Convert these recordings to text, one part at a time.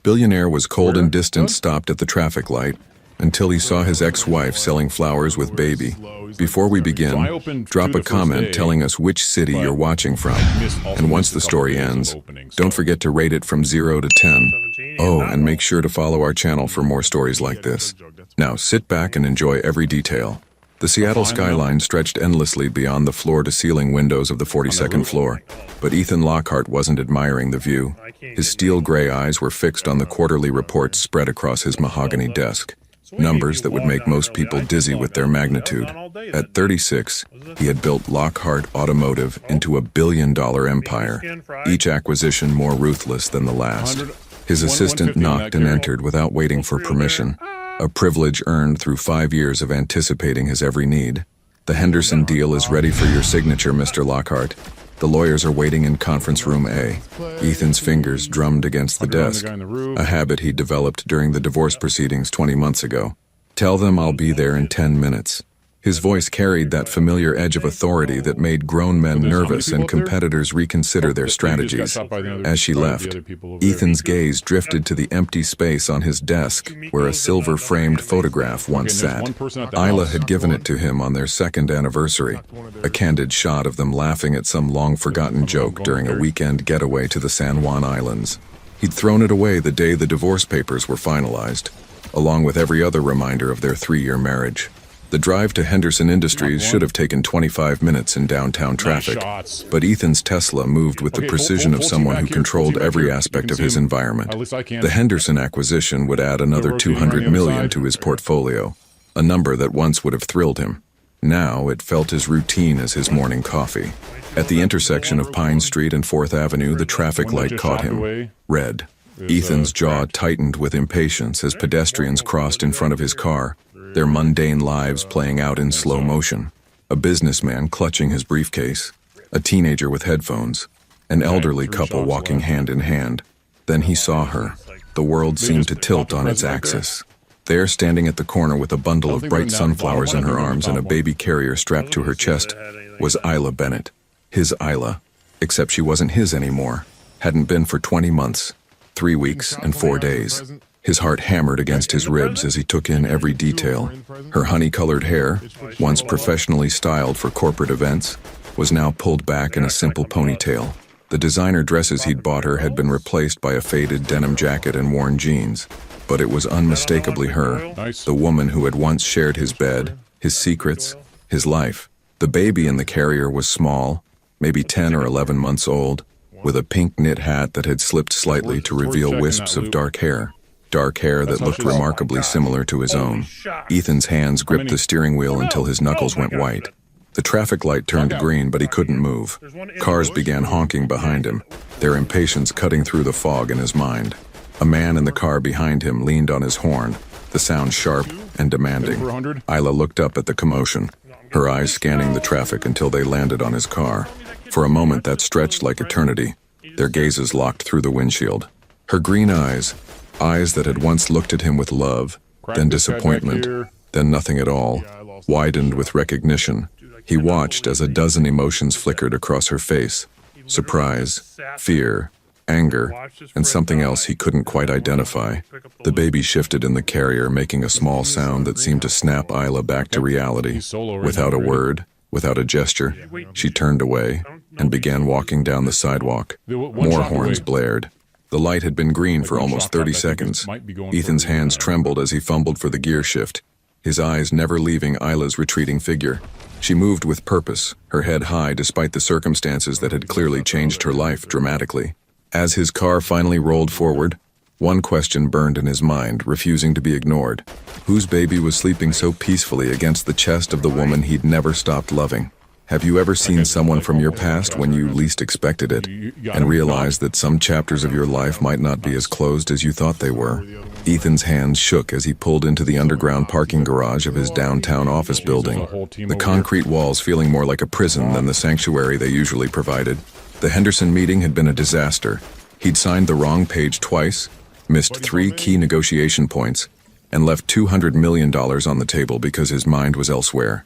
Billionaire was cold and distant, stopped at the traffic light until he saw his ex-wife selling flowers with baby. Before we begin, drop a comment telling us which city you're watching from. And once the story ends, don't forget to rate it from 0 to 10. Oh, and make sure to follow our channel for more stories like this. Now sit back and enjoy every detail. The Seattle skyline stretched endlessly beyond the floor-to-ceiling windows of the 42nd floor, but Ethan Lockhart wasn't admiring the view. His steel-gray eyes were fixed on the quarterly reports spread across his mahogany desk, numbers that would make most people dizzy with their magnitude. At 36, he had built Lockhart Automotive into a billion-dollar empire, each acquisition more ruthless than the last. His assistant knocked and entered without waiting for permission, a privilege earned through 5 years of anticipating his every need. The Henderson deal is ready for your signature, Mr. Lockhart. The lawyers are waiting in conference room A. Ethan's fingers drummed against the desk, a habit he developed during the divorce proceedings 20 months ago. Tell them I'll be there in 10 minutes. His voice carried that familiar edge of authority that made grown men nervous and competitors reconsider their strategies. As she left, Ethan's gaze drifted to the empty space on his desk where a silver-framed photograph once sat. Isla had given it to him on their second anniversary, a candid shot of them laughing at some long-forgotten joke during a weekend getaway to the San Juan Islands. He'd thrown it away the day the divorce papers were finalized, along with every other reminder of their 3-year marriage. The drive to Henderson Industries should have taken 25 minutes in downtown traffic, but Ethan's Tesla moved with the precision of someone who controlled every aspect of his environment. The Henderson acquisition would add another $200 million to his portfolio, a number that once would have thrilled him. Now it felt as routine as his morning coffee. At the intersection of Pine Street and 4th Avenue, the traffic light caught him. Red. Ethan's jaw tightened with impatience as pedestrians crossed in front of his car, their mundane lives playing out in slow motion. A businessman clutching his briefcase, a teenager with headphones, an elderly couple walking hand in hand. Then he saw her. The world seemed to tilt on its axis. There, standing at the corner with a bundle of bright sunflowers in her arms and a baby carrier strapped to her chest, was Isla Bennett. His Isla. Except she wasn't his anymore. Hadn't been for 20 months, 3 weeks and 4 days. His heart hammered against his ribs as he took in every detail. Her honey-colored hair, once professionally styled for corporate events, was now pulled back in a simple ponytail. The designer dresses he'd bought her had been replaced by a faded denim jacket and worn jeans. But it was unmistakably her, the woman who had once shared his bed, his secrets, his life. The baby in the carrier was small, maybe 10 or 11 months old, with a pink knit hat that had slipped slightly to reveal wisps of dark hair that looked remarkably similar to his own. Ethan's hands gripped the steering wheel until his knuckles went white. The traffic light turned green, but he couldn't move. Cars began honking behind him, their impatience cutting through the fog in his mind. A man in the car behind him leaned on his horn, the sound sharp and demanding. Isla looked up at the commotion, her eyes scanning the traffic until they landed on his car. For a moment that stretched like eternity, their gazes locked through the windshield. Her green eyes that had once looked at him with love, then disappointment, then nothing at all, widened with recognition. He watched as a dozen emotions flickered across her face: surprise, fear, anger, and something else he couldn't quite identify. The baby shifted in the carrier, making a small sound that seemed to snap Isla back to reality. Without a word, without a gesture, she turned away and began walking down the sidewalk. More horns blared. The light had been green for almost 30 seconds. Ethan's hands trembled as he fumbled for the gear shift, his eyes never leaving Isla's retreating figure. She moved with purpose, her head high despite the circumstances that had clearly changed her life dramatically. As his car finally rolled forward, one question burned in his mind, refusing to be ignored. Whose baby was sleeping so peacefully against the chest of the woman he'd never stopped loving? Have you ever seen someone from your past when you least expected it, and realized that some chapters of your life might not be as closed as you thought they were? Ethan's hands shook as he pulled into the underground parking garage of his downtown office building, the concrete walls feeling more like a prison than the sanctuary they usually provided. The Henderson meeting had been a disaster. He'd signed the wrong page twice, missed 3 key negotiation points, and left $200 million on the table because his mind was elsewhere.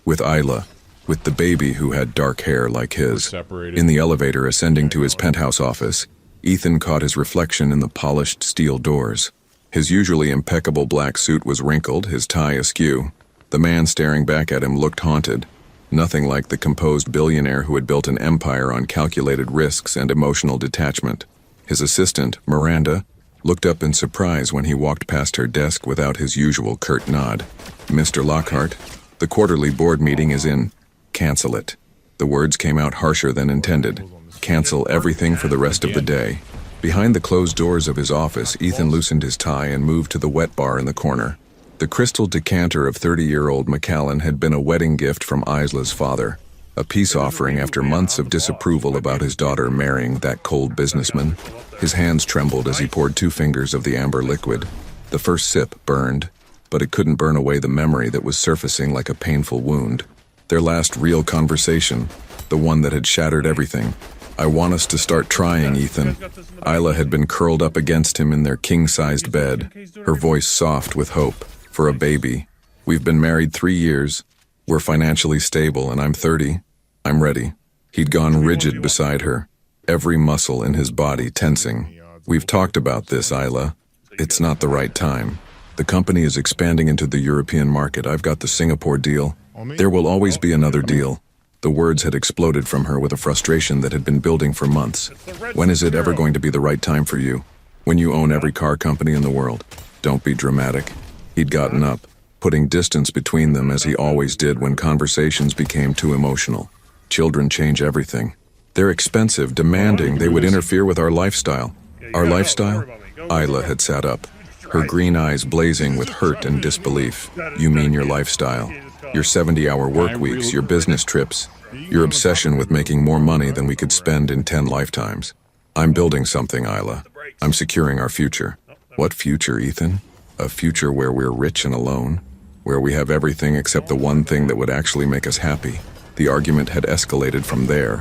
With Isla, with the baby who had dark hair like his. In the elevator ascending to his penthouse office, Ethan caught his reflection in the polished steel doors. His usually impeccable black suit was wrinkled, his tie askew. The man staring back at him looked haunted, nothing like the composed billionaire who had built an empire on calculated risks and emotional detachment. His assistant, Miranda, looked up in surprise when he walked past her desk without his usual curt nod. "Mr. Lockhart, the quarterly board meeting is in. Cancel it." The words came out harsher than intended. Cancel everything for the rest of the day. Behind the closed doors of his office, Ethan loosened his tie and moved to the wet bar in the corner. The crystal decanter of 30-year-old Macallan had been a wedding gift from Isla's father, a peace offering after months of disapproval about his daughter marrying that cold businessman. His hands trembled as he poured 2 fingers of the amber liquid. The first sip burned, but it couldn't burn away the memory that was surfacing like a painful wound. Their last real conversation, the one that had shattered everything. "I want us to start trying, Ethan." Isla had been curled up against him in their king-sized bed, her voice soft with hope. "For a baby. We've been married 3 years. We're financially stable, and I'm 30. I'm ready." He'd gone rigid beside her, every muscle in his body tensing. "We've talked about this, Isla. It's not the right time. The company is expanding into the European market. I've got the Singapore deal. There will always be another deal." The words had exploded from her with a frustration that had been building for months. "When is it ever going to be the right time for you? When you own every car company in the world? Don't be dramatic." He'd gotten up, putting distance between them as he always did when conversations became too emotional. "Children change everything. They're expensive, demanding, they would interfere with our lifestyle." "Our lifestyle?" Isla had sat up, her green eyes blazing with hurt and disbelief. "You mean your lifestyle? Your 70-hour work weeks, your business trips, your obsession with making more money than we could spend in 10 lifetimes. I'm building something, Isla. I'm securing our future." "What future, Ethan? A future where we're rich and alone? Where we have everything except the one thing that would actually make us happy?" The argument had escalated from there,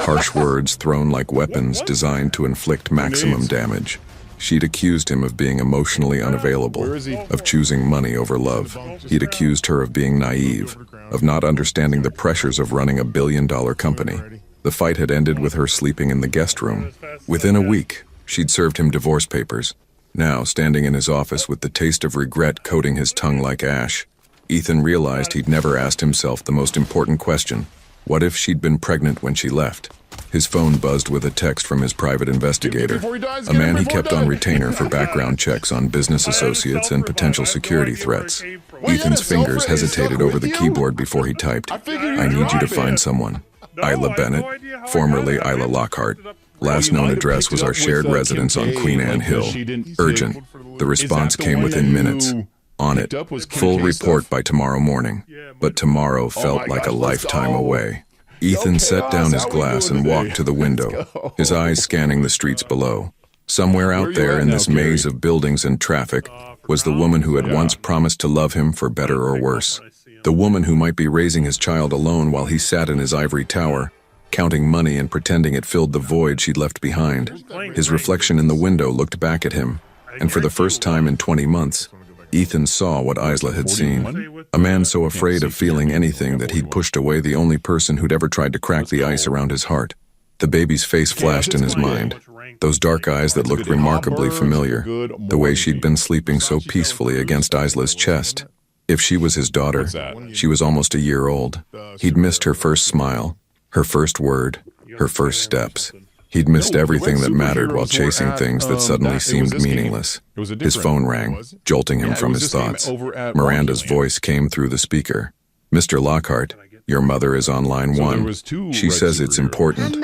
harsh words thrown like weapons designed to inflict maximum damage. She'd accused him of being emotionally unavailable, of choosing money over love. He'd accused her of being naive, of not understanding the pressures of running a billion-dollar company. The fight had ended with her sleeping in the guest room. Within a week, she'd served him divorce papers. Now, standing in his office with the taste of regret coating his tongue like ash, Ethan realized he'd never asked himself the most important question. What if she'd been pregnant when she left? His phone buzzed with a text from his private investigator, a man he kept on retainer for background checks on business associates and potential security threats. Ethan's fingers hesitated over the keyboard before he typed, "I need you to find someone. Isla Bennett, formerly Isla Lockhart. Last known address was our shared residence on Queen Anne Hill. Urgent." The response came within minutes. On it, full report by tomorrow morning. But tomorrow felt like a lifetime away. Ethan set down his glass and walked to the window, his eyes scanning the streets below. Somewhere out there in this maze of buildings and traffic was the woman who had once promised to love him for better or worse. The woman who might be raising his child alone while he sat in his ivory tower, counting money and pretending it filled the void she'd left behind. His reflection in the window looked back at him, and for the first time in 20 months, Ethan saw what Isla had seen. A man so afraid of feeling anything that he'd pushed away the only person who'd ever tried to crack the ice around his heart. The baby's face flashed in his mind. Those dark eyes that looked remarkably familiar, the way she'd been sleeping so peacefully against Isla's chest. If she was his daughter, she was almost a year old. He'd missed her first smile, her first word, her first steps. He'd missed everything that mattered while chasing things that suddenly seemed meaningless. His phone rang, jolting him from his thoughts. Miranda's voice came through the speaker. "Mr. Lockhart, your mother is on line 1. She says it's important."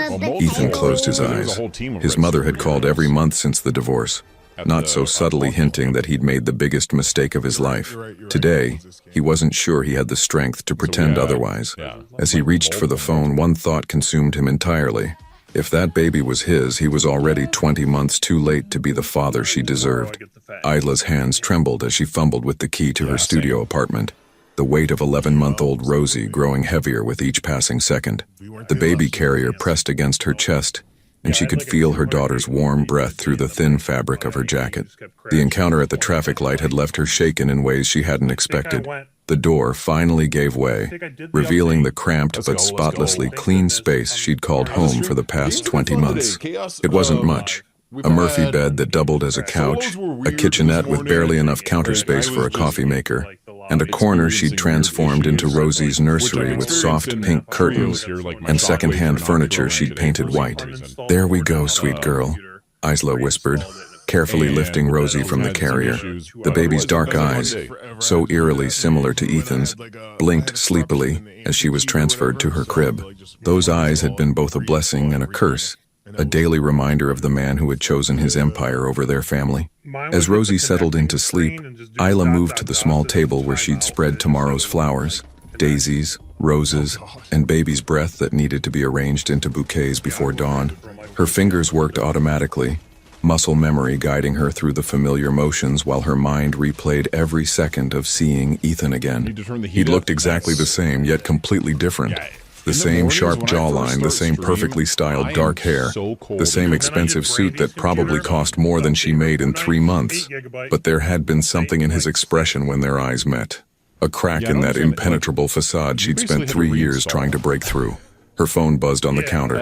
Ethan closed his eyes. His mother had called every month since the divorce, not so subtly hinting that he'd made the biggest mistake of his life. Today, he wasn't sure he had the strength to pretend otherwise. As he reached for the phone, one thought consumed him entirely. If that baby was his, he was already 20 months too late to be the father she deserved. Isla's hands trembled as she fumbled with the key to her studio apartment, the weight of 11-month-old Rosie growing heavier with each passing second. The baby carrier pressed against her chest, and she could feel her daughter's warm breath through the thin fabric of her jacket. The encounter at the traffic light had left her shaken in ways she hadn't expected. The door finally gave way, revealing the cramped but spotlessly clean space she'd called home for the past 20 months. It wasn't much, A Murphy bed that doubled as a couch, a kitchenette with barely enough counter space for a coffee maker, and a corner she'd transformed into Rosie's nursery with soft pink curtains and second-hand furniture she'd painted white. "There we go, sweet girl," Isla whispered, carefully lifting Rosie from the carrier. The baby's dark eyes, so eerily similar to Ethan's, blinked sleepily as she was transferred to her crib. Those eyes had been both a blessing and a curse, a daily reminder of the man who had chosen his empire over their family. As Rosie settled into sleep, Isla moved to the small table where she'd spread tomorrow's flowers, daisies, roses, and baby's breath that needed to be arranged into bouquets before dawn. Her fingers worked automatically, muscle memory guiding her through the familiar motions while her mind replayed every second of seeing Ethan again. He looked exactly the same, yet completely different. The same sharp jawline, the same perfectly styled dark hair, the same expensive suit that probably cost more than she made in 3 months. But there had been something in his expression when their eyes met. A crack in that impenetrable facade she'd spent 3 years trying to break through. Her phone buzzed on the counter.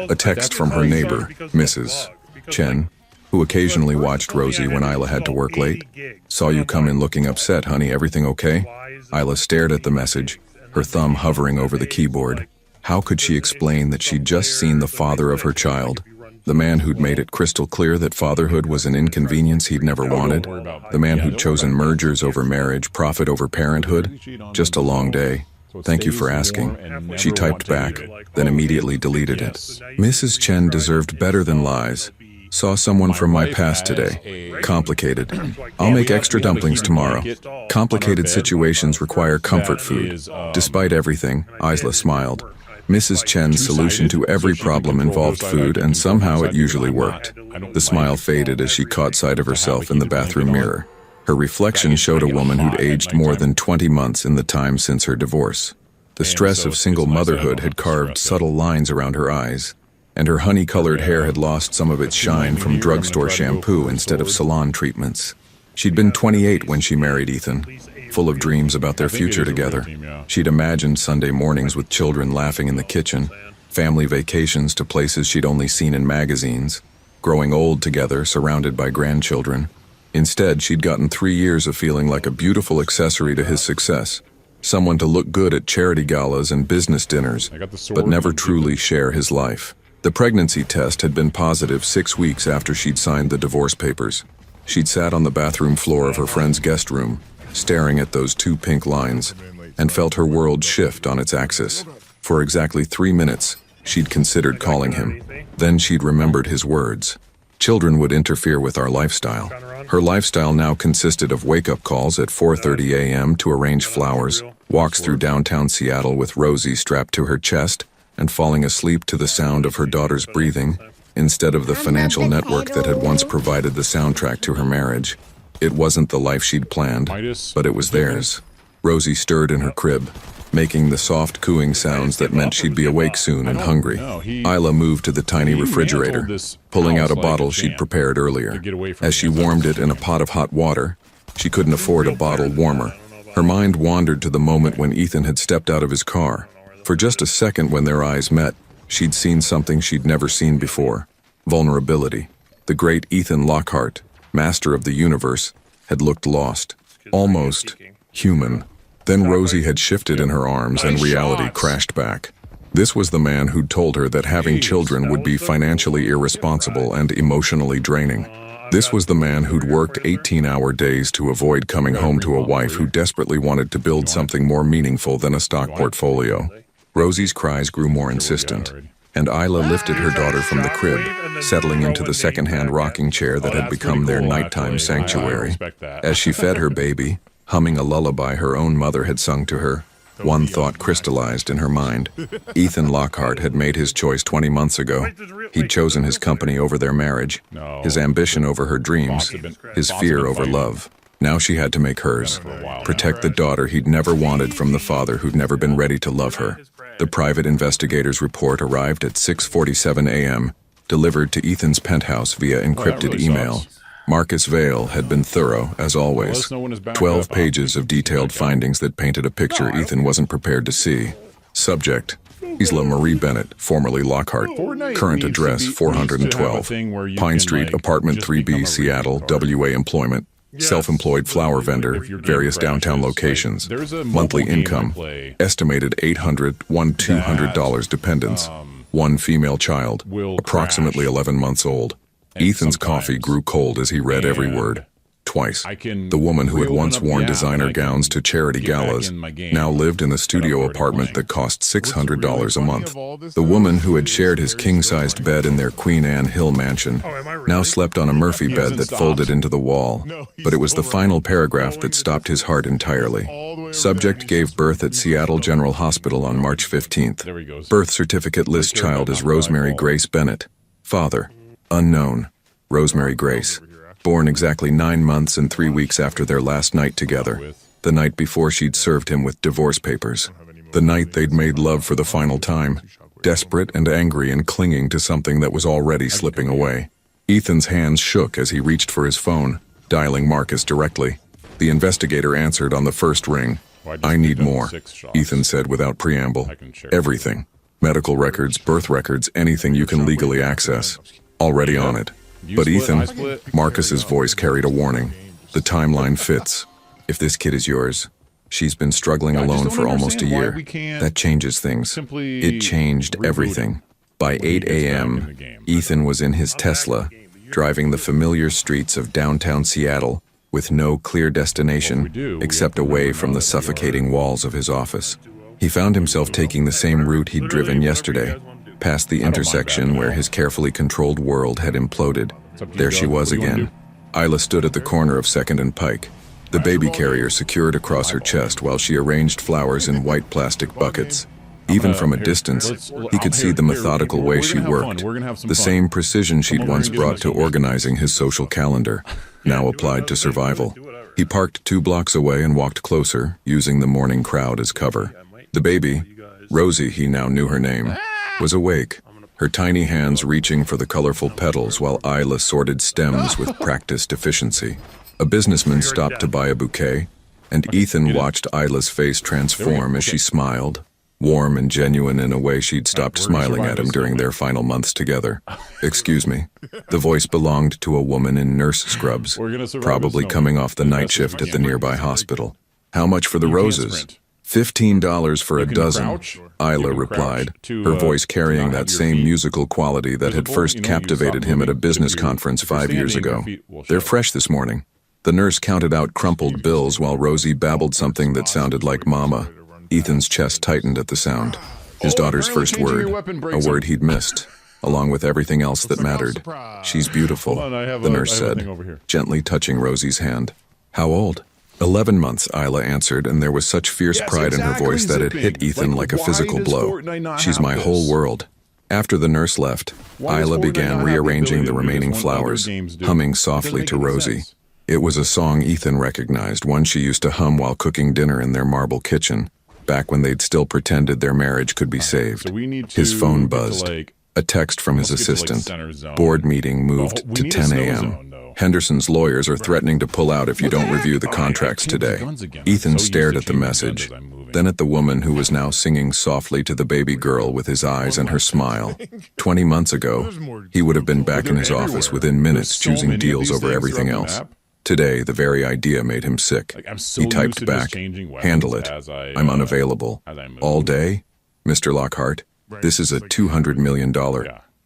A text from her neighbor, Mrs. Chen, who occasionally watched Rosie when Isla had to work late. "Saw you come in looking upset, honey. Everything okay?" Isla stared at the message, her thumb hovering over the keyboard. How could she explain that she'd just seen the father of her child, the man who'd made it crystal clear that fatherhood was an inconvenience he'd never wanted, the man who'd chosen mergers over marriage, profit over parenthood? Just a long day. "Thank you for asking," she typed back, then immediately deleted it. Mrs. Chen deserved better than lies. "Saw someone from my past today. Complicated. I'll make extra dumplings tomorrow. Complicated situations require comfort food." Despite everything, Isla smiled. Mrs. Chen's solution to every problem involved food, and somehow it usually worked. The smile faded as she caught sight of herself in the bathroom mirror. Her reflection showed a woman who'd aged more than 20 months in the time since her divorce. The stress of single motherhood had carved subtle lines around her eyes, and her honey-colored hair had lost some of its shine from drugstore shampoo instead of salon treatments. She'd been 28 when she married Ethan, full of dreams about their future together. She'd imagined Sunday mornings with children laughing in the kitchen, family vacations to places she'd only seen in magazines, growing old together, surrounded by grandchildren. Instead, she'd gotten 3 years of feeling like a beautiful accessory to his success, someone to look good at charity galas and business dinners, but never truly share his life. The pregnancy test had been positive 6 weeks after she'd signed the divorce papers. She'd sat on the bathroom floor of her friend's guest room, staring at those 2 pink lines, and felt her world shift on its axis. For exactly 3 minutes, she'd considered calling him. Then she'd remembered his words. Children would interfere with our lifestyle. Her lifestyle now consisted of wake-up calls at 4:30 a.m. to arrange flowers, walks through downtown Seattle with Rosie strapped to her chest, and falling asleep to the sound of her daughter's breathing, instead of the financial network that had once provided the soundtrack to her marriage. It wasn't the life she'd planned, but it was theirs. Rosie stirred in her crib, making the soft cooing sounds that meant she'd be awake soon and hungry. Isla moved to the tiny refrigerator, pulling out a bottle she'd prepared earlier. As she warmed it in a pot of hot water, she couldn't afford a bottle warmer. Her mind wandered to the moment when Ethan had stepped out of his car. For just a second when their eyes met, she'd seen something she'd never seen before. Vulnerability. The great Ethan Lockhart, master of the universe, had looked lost, almost human. Then Rosie had shifted in her arms and reality crashed back. This was the man who'd told her that having children would be financially irresponsible and emotionally draining. This was the man who'd worked 18-hour days to avoid coming home to a wife who desperately wanted to build something more meaningful than a stock portfolio. Rosie's cries grew more insistent, and Isla lifted her daughter from the crib, settling into the second-hand rocking chair that had become their nighttime sanctuary. As she fed her baby, humming a lullaby her own mother had sung to her, one thought crystallized in her mind. Ethan Lockhart had made his choice 20 months ago. He'd chosen his company over their marriage, his ambition over her dreams, his fear over love. Now she had to make hers, protect the daughter he'd never wanted from the father who'd never been ready to love her. The private investigator's report arrived at 6:47 a.m., delivered to Ethan's penthouse via encrypted email. Marcus Vale had been thorough, as always. 12 pages of detailed findings that painted a picture Ethan wasn't prepared to see. Subject: Isla Marie Bennett, formerly Lockhart. Current address 412 Pine Street, Apartment 3B, Seattle, WA. Employment, self-employed flower vendor, various downtown locations. Monthly income, estimated $200 dependents. One female child, approximately 11 months old. Ethan's coffee grew cold as he read every word. Twice. The woman who had once worn designer gowns to charity galas now lived in the studio apartment that cost $600 a month. The woman who had shared his king-sized bed in their Queen Anne Hill mansion now slept on a Murphy bed that folded into the wall. But it was the final paragraph that stopped his heart entirely. Subject gave birth at Seattle General Hospital on March 15th. Birth certificate lists child as Rosemary Grace Bennett. Father, unknown. Rosemary Grace. Born exactly 9 months and 3 weeks after their last night together. The night before she'd served him with divorce papers. The night they'd made love for the final time. Desperate and angry and clinging to something that was already slipping away. Ethan's hands shook as he reached for his phone, dialing Marcus directly. The investigator answered on the first ring. "I need more," Ethan said without preamble. "Everything. Medical records, birth records, anything you can legally access. Already on it." But Ethan, Marcus's voice carried a warning. "The timeline fits. If this kid is yours, she's been struggling alone for almost a year. That changes things. It changed everything." By 8 a.m., Ethan was in his Tesla, driving the familiar streets of downtown Seattle with no clear destination except away from the suffocating walls of his office. He found himself taking the same route he'd driven yesterday, past the intersection where his carefully controlled world had imploded. There she was again. Isla stood at the corner of 2nd and Pike, the baby carrier secured across her chest while she arranged flowers in white plastic buckets. Even from a distance, he could see the methodical way she worked, the same precision she'd once brought to organizing his social calendar, now applied to survival. He parked 2 blocks away and walked closer, using the morning crowd as cover. The baby, Rosie, he now knew her name, was awake, her tiny hands reaching for the colorful petals while Isla sorted stems with practiced efficiency. A businessman stopped to buy a bouquet, and Ethan watched Isla's face transform as she smiled, warm and genuine in a way she'd stopped smiling at him during their final months together. "Excuse me." The voice belonged to a woman in nurse scrubs, probably coming off the night shift at the nearby hospital. "How much for the roses?" $15 for a dozen, Isla replied, her voice carrying that same musical quality that had first captivated him at a business conference 5 years ago. "They're fresh this morning." The nurse counted out crumpled bills while Rosie babbled something that sounded like mama. Ethan's chest tightened at the sound. His daughter's first word, a word he'd missed, along with everything else that mattered. "She's beautiful," the nurse said, gently touching Rosie's hand. "How old?" 11 months, Isla answered, and there was such fierce pride in her voice that it hit Ethan like a physical blow. "She's my whole world." After the nurse left, Isla began rearranging the remaining flowers, humming softly to Rosie. It was a song Ethan recognized, one she used to hum while cooking dinner in their marble kitchen, back when they'd still pretended their marriage could be saved. His phone buzzed. A text from his assistant. "Board meeting moved to 10 a.m. Henderson's lawyers are threatening to pull out if you don't review the contracts today." Ethan stared at the message, then at the woman who was now singing softly to the baby girl with his eyes and her smile. 20 months ago, he would have been back in his office within minutes choosing deals over everything else. Today, the very idea made him sick. He typed back, "Handle it. I'm unavailable. All day? Mr. Lockhart, this is a $200 million.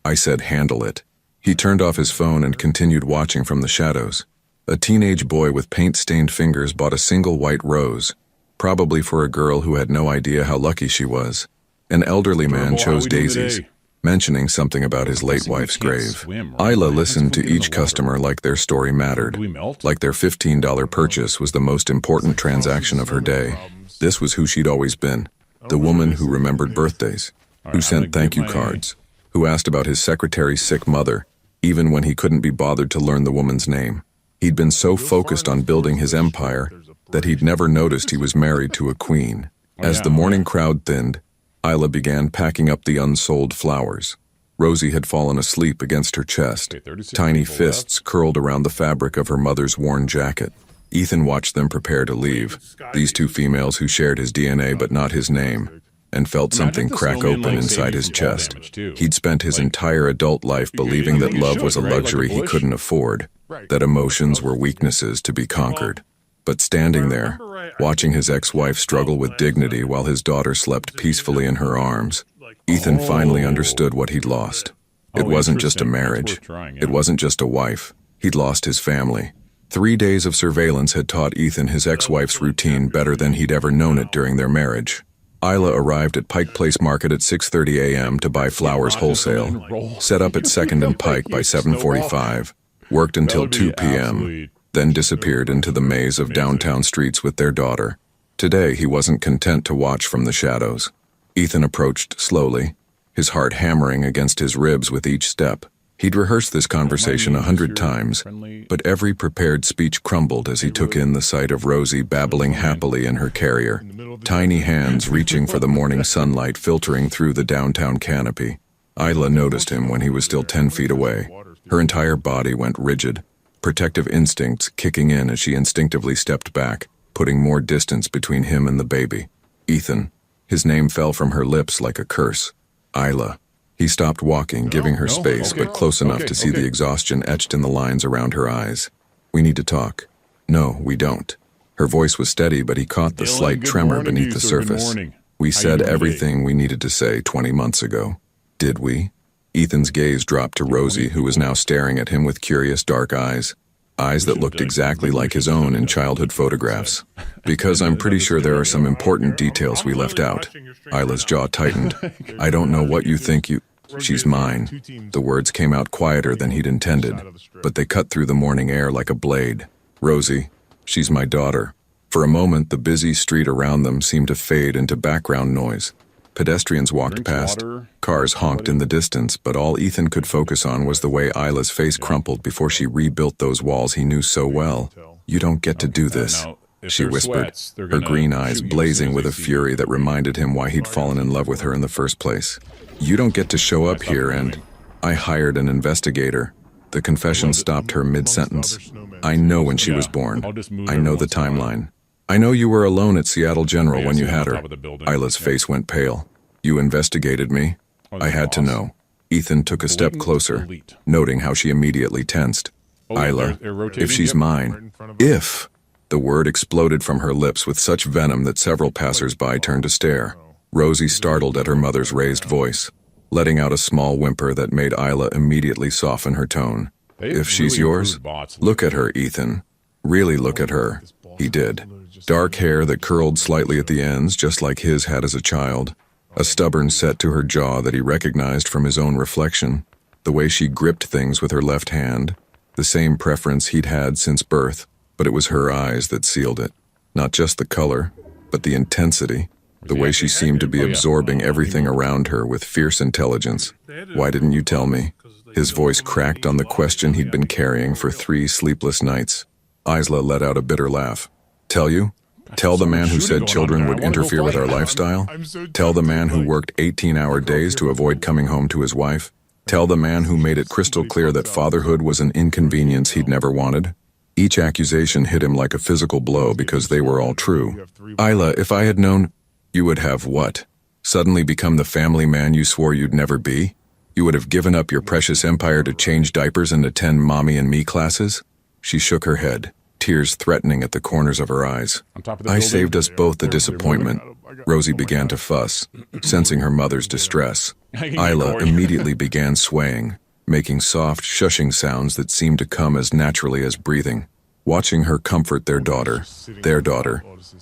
I said handle it." He turned off his phone and continued watching from the shadows. A teenage boy with paint-stained fingers bought a single white rose, probably for a girl who had no idea how lucky she was. An elderly man chose daisies, mentioning something about his late wife's grave. Isla listened to each customer like their story mattered, like their $15 purchase was the most important transaction of her day. This was who she'd always been, the woman who remembered birthdays, who sent thank you cards, who asked about his secretary's sick mother, even when he couldn't be bothered to learn the woman's name. He'd been so focused on building his empire that he'd never noticed he was married to a queen. As the morning crowd thinned, Isla began packing up the unsold flowers. Rosie had fallen asleep against her chest, tiny fists curled around the fabric of her mother's worn jacket. Ethan watched them prepare to leave, these 2 females who shared his DNA but not his name, and felt something crack open inside his chest. He'd spent his entire adult life believing that love was a luxury he couldn't afford, that emotions were weaknesses to be conquered. But standing there, watching his ex-wife struggle with dignity while his daughter slept peacefully in her arms, Ethan finally understood what he'd lost. It wasn't just a marriage. It wasn't just a wife. He'd lost his family. 3 days of surveillance had taught Ethan his ex-wife's routine better than he'd ever known it during their marriage. Isla arrived at Pike Place Market at 6:30 a.m. to buy flowers wholesale, set up at 2nd and Pike by 7:45, worked until 2 p.m., then disappeared into the maze of downtown streets with their daughter. Today, he wasn't content to watch from the shadows. Ethan approached slowly, his heart hammering against his ribs with each step. He'd rehearsed this conversation 100 times, but every prepared speech crumbled as he took in the sight of Rosie babbling happily in her carrier, tiny hands reaching for the morning sunlight filtering through the downtown canopy. Isla noticed him when he was still 10 feet away. Her entire body went rigid, protective instincts kicking in as she instinctively stepped back, putting more distance between him and the baby. Ethan. His name fell from her lips like a curse. Isla. He stopped walking, giving her space, but close enough to see the exhaustion etched in the lines around her eyes. We need to talk. No, we don't. Her voice was steady, but he caught the slight tremor beneath the surface. We said everything we needed to say 20 months ago. Did we? Ethan's gaze dropped to Rosie, who was now staring at him with curious dark eyes. Eyes that looked exactly like his own in childhood photographs. Because I'm pretty sure there are some important details we left out. Isla's jaw tightened. I don't know what you think you... She's mine. The words came out quieter than he'd intended, but they cut through the morning air like a blade. Rosie, she's my daughter. For a moment, the busy street around them seemed to fade into background noise. Pedestrians walked past, cars honked in the distance, but all Ethan could focus on was the way Isla's face crumpled before she rebuilt those walls he knew so well. You don't get to do this, she whispered, her green eyes blazing with a fury that reminded him why he'd fallen in love with her in the first place. You don't get to show up here and... I hired an investigator. The confession stopped her mid-sentence. I know when she was born. I know the timeline. I know you were alone at Seattle General when you had her. Isla's face went pale. You investigated me? I had to know. Ethan took a step closer, noting how she immediately tensed. Isla, if she's mine, if... The word exploded from her lips with such venom that several passers-by turned to stare. Rosie startled at her mother's raised voice, letting out a small whimper that made Isla immediately soften her tone. If she's yours, look at her, Ethan. Really look at her. He did. Dark hair that curled slightly at the ends, just like his had as a child. A stubborn set to her jaw that he recognized from his own reflection. The way she gripped things with her left hand. The same preference he'd had since birth, but it was her eyes that sealed it. Not just the color, but the intensity. The way she seemed to be absorbing everything around her with fierce intelligence. Why didn't you tell me? His voice cracked on the question he'd been carrying for 3 sleepless nights. Isla let out a bitter laugh. Tell you? Tell the man who said children would interfere with our lifestyle? Tell the man who worked 18-hour days to avoid coming home to his wife? Tell the man who made it crystal clear that fatherhood was an inconvenience he'd never wanted? Each accusation hit him like a physical blow because they were all true. Isla, if I had known, you would have what? Suddenly become the family man you swore you'd never be? You would have given up your precious empire to change diapers and attend mommy and me classes? She shook her head, tears threatening at the corners of her eyes. I saved us both the disappointment. Rosie began to fuss, sensing her mother's distress. Isla immediately began swaying, making soft, shushing sounds that seemed to come as naturally as breathing. Watching her comfort their daughter,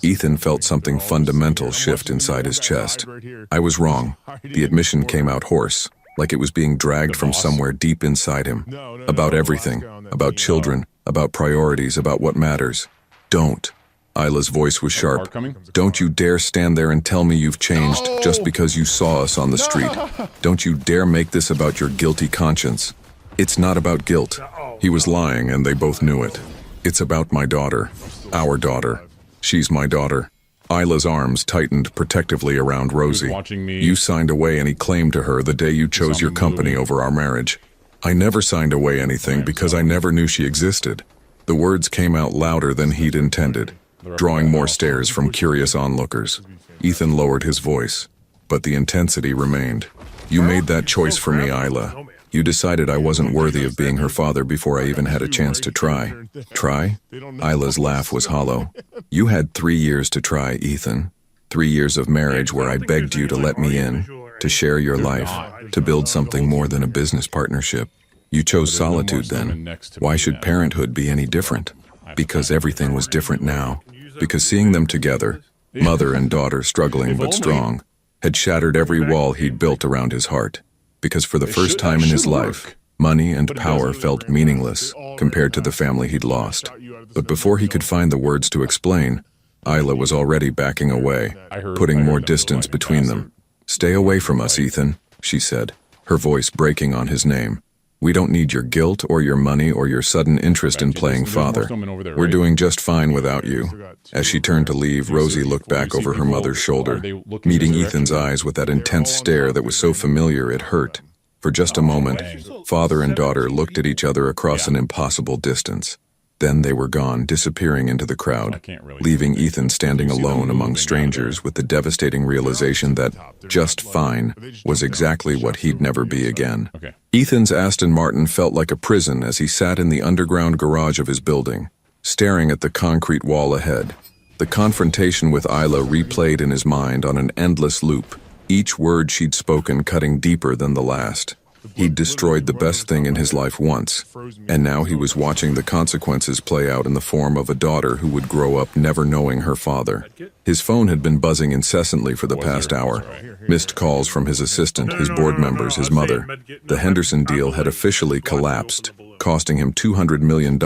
Ethan felt something fundamental shift inside his chest. I was wrong. The admission came out hoarse, like it was being dragged from somewhere deep inside him. About everything, about children, about priorities, about what matters. Don't. Isla's voice was sharp. Don't you dare stand there and tell me you've changed just because you saw us on the street. Don't you dare make this about your guilty conscience. It's not about guilt. He was lying and they both knew it. It's about my daughter. Our daughter. She's my daughter. Isla's arms tightened protectively around Rosie. You signed away any claim to her the day you chose your company over our marriage. I never signed away anything because I never knew she existed. The words came out louder than he'd intended, drawing more stares from curious onlookers. Ethan lowered his voice. but the intensity remained. You made that choice for me, Isla. You decided I wasn't worthy of being her father before I even had a chance to try. Try? Isla's laugh was hollow. You had 3 years to try, Ethan. 3 years of marriage where I begged you to let me in, to share your life, to build something more than a business partnership. You chose solitude then. Why should parenthood be any different? Because everything was different now. Because seeing them together, mother and daughter struggling but strong, had shattered every wall he'd built around his heart. Because for the first time in his life, money and power felt meaningless compared to the family he'd lost. But before he could find the words to explain, Isla was already backing away, putting more distance between them. "Stay away from us, Ethan," she said, her voice breaking on his name. "We don't need your guilt or your money or your sudden interest in playing father. We're doing just fine without you." As she turned to leave, Rosie looked back over her mother's shoulder, meeting Ethan's eyes with that intense stare that was so familiar it hurt. For just a moment, father and daughter looked at each other across an impossible distance. Then they were gone, disappearing into the crowd, leaving Ethan standing alone among strangers with the devastating realization that just fine was exactly what he'd never be again. Ethan's Aston Martin felt like a prison as he sat in the underground garage of his building, staring at the concrete wall ahead. The confrontation with Isla replayed in his mind on an endless loop, each word she'd spoken cutting deeper than the last. He'd destroyed the best thing in his life once, and now he was watching the consequences play out in the form of a daughter who would grow up never knowing her father. His phone had been buzzing incessantly for the past hour. Missed calls from his assistant, his board members, his mother. The Henderson deal had officially collapsed, costing him $200 million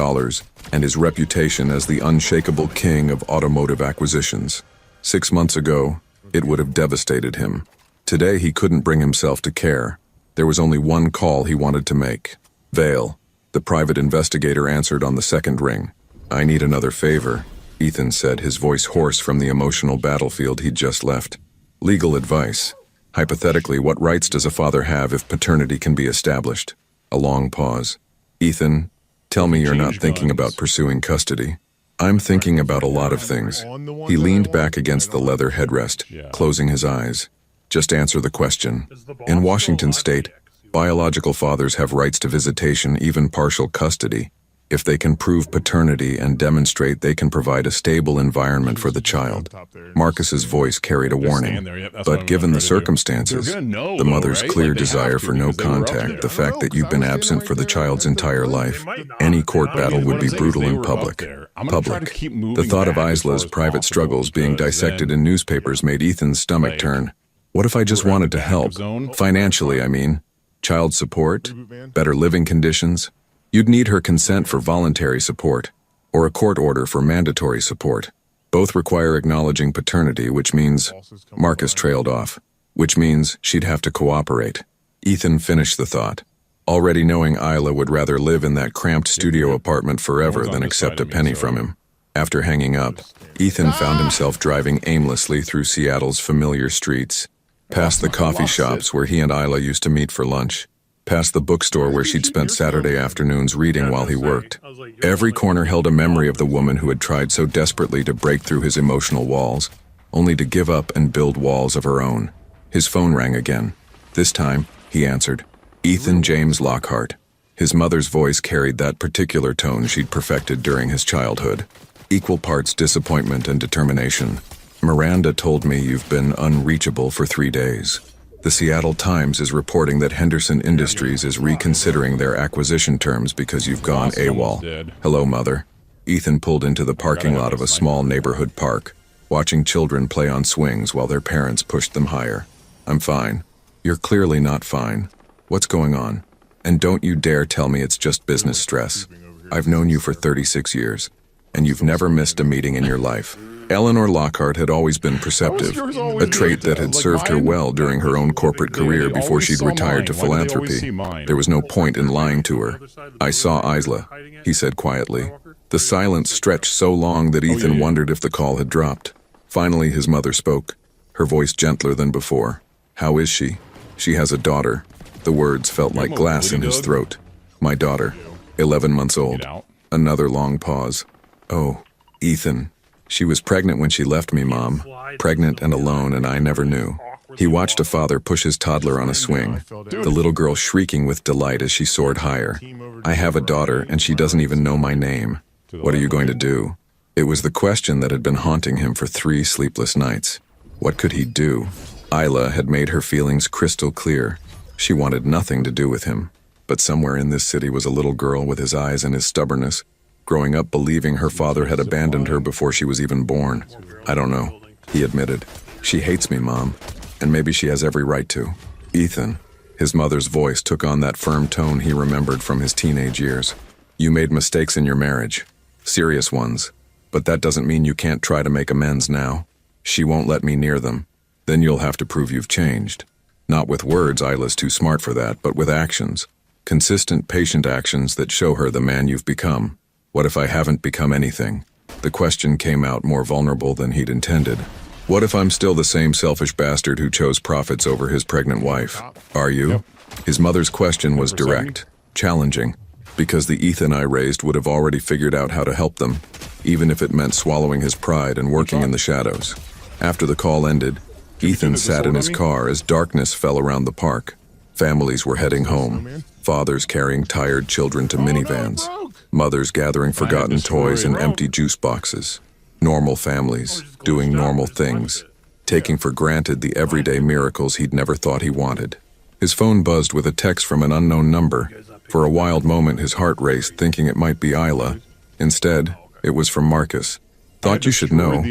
and his reputation as the unshakable king of automotive acquisitions. 6 months ago, it would have devastated him. Today he couldn't bring himself to care. There was only one call he wanted to make. Vale, the private investigator, answered on the second ring. "I need another favor," Ethan said, his voice hoarse from the emotional battlefield he'd just left. "Legal advice. Hypothetically, what rights does a father have if paternity can be established?" A long pause. "Ethan, tell me you're not thinking about pursuing custody." "I'm thinking about a lot of things." He leaned back against the leather headrest, closing his eyes. "Just answer the question. In Washington state, biological fathers have rights to visitation, even partial custody, if they can prove paternity and demonstrate they can provide a stable environment for the child." Marcus's voice carried a warning. "But given the circumstances, the mother's clear desire for no contact, the fact that you've been absent for the child's entire life, any court battle would be brutal in public. The thought of Isla's private struggles being dissected in newspapers made Ethan's stomach turn. What if I just wanted to help? Financially, I mean. Child support? Better living conditions? You'd need her consent for voluntary support, or a court order for mandatory support. Both require acknowledging paternity, which means... Marcus trailed off. Which means she'd have to cooperate. Ethan finished the thought, already knowing Isla would rather live in that cramped studio apartment forever than accept a penny from him. After hanging up, Ethan found himself driving aimlessly through Seattle's familiar streets, past the coffee shops where he and Isla used to meet for lunch, past the bookstore where she'd spent Saturday afternoons reading while he worked. Every corner held a memory of the woman who had tried so desperately to break through his emotional walls, only to give up and build walls of her own. His phone rang again. This time, he answered. Ethan James Lockhart. His mother's voice carried that particular tone she'd perfected during his childhood. Equal parts disappointment and determination. "Miranda told me you've been unreachable for 3 days. The Seattle Times is reporting that Henderson Industries is reconsidering their acquisition terms because you've gone AWOL. Hello, Mother." Ethan pulled into the parking lot of a small neighborhood park, watching children play on swings while their parents pushed them higher. "I'm fine." "You're clearly not fine. What's going on? And don't you dare tell me it's just business stress. I've known you for 36 years, and you've never missed a meeting in your life." Eleanor Lockhart had always been perceptive, a trait that had served her well during her own corporate career before she'd retired to philanthropy. There was no point in lying to her. "I saw Isla," he said quietly. The silence stretched so long that Ethan wondered if the call had dropped. Finally, his mother spoke, her voice gentler than before. "How is she?" "She has a daughter." The words felt like glass in his throat. "My daughter, 11 months old." Another long pause. "Oh, Ethan. She was pregnant when she left me, Mom. Pregnant and alone, and I never knew." He watched a father push his toddler on a swing, the little girl shrieking with delight as she soared higher. I have a daughter, and she doesn't even know my name. What are you going to do? It was the question that had been haunting him for 3 sleepless nights. What could he do? Isla had made her feelings crystal clear. She wanted nothing to do with him. But somewhere in this city was a little girl with his eyes and his stubbornness, growing up believing her father had abandoned her before she was even born. I don't know, he admitted. She hates me, Mom, and maybe she has every right to. Ethan, his mother's voice took on that firm tone he remembered from his teenage years. You made mistakes in your marriage, serious ones, but that doesn't mean you can't try to make amends now. She won't let me near them. Then you'll have to prove you've changed. Not with words, Isla's too smart for that, but with actions. Consistent, patient actions that show her the man you've become. What if I haven't become anything? The question came out more vulnerable than he'd intended. What if I'm still the same selfish bastard who chose profits over his pregnant wife? Are you? Yep. His mother's question was direct, challenging, because the Ethan I raised would have already figured out how to help them, even if it meant swallowing his pride and working in the shadows. After the call ended, Ethan sat in his car as darkness fell around the park. Families were heading home, fathers carrying tired children to minivans, mothers gathering forgotten toys in empty juice boxes. Normal families, doing normal things, taking for granted the everyday miracles he'd never thought he wanted. His phone buzzed with a text from an unknown number. For a wild moment, his heart raced, thinking it might be Isla. Instead, it was from Marcus. Thought you should know.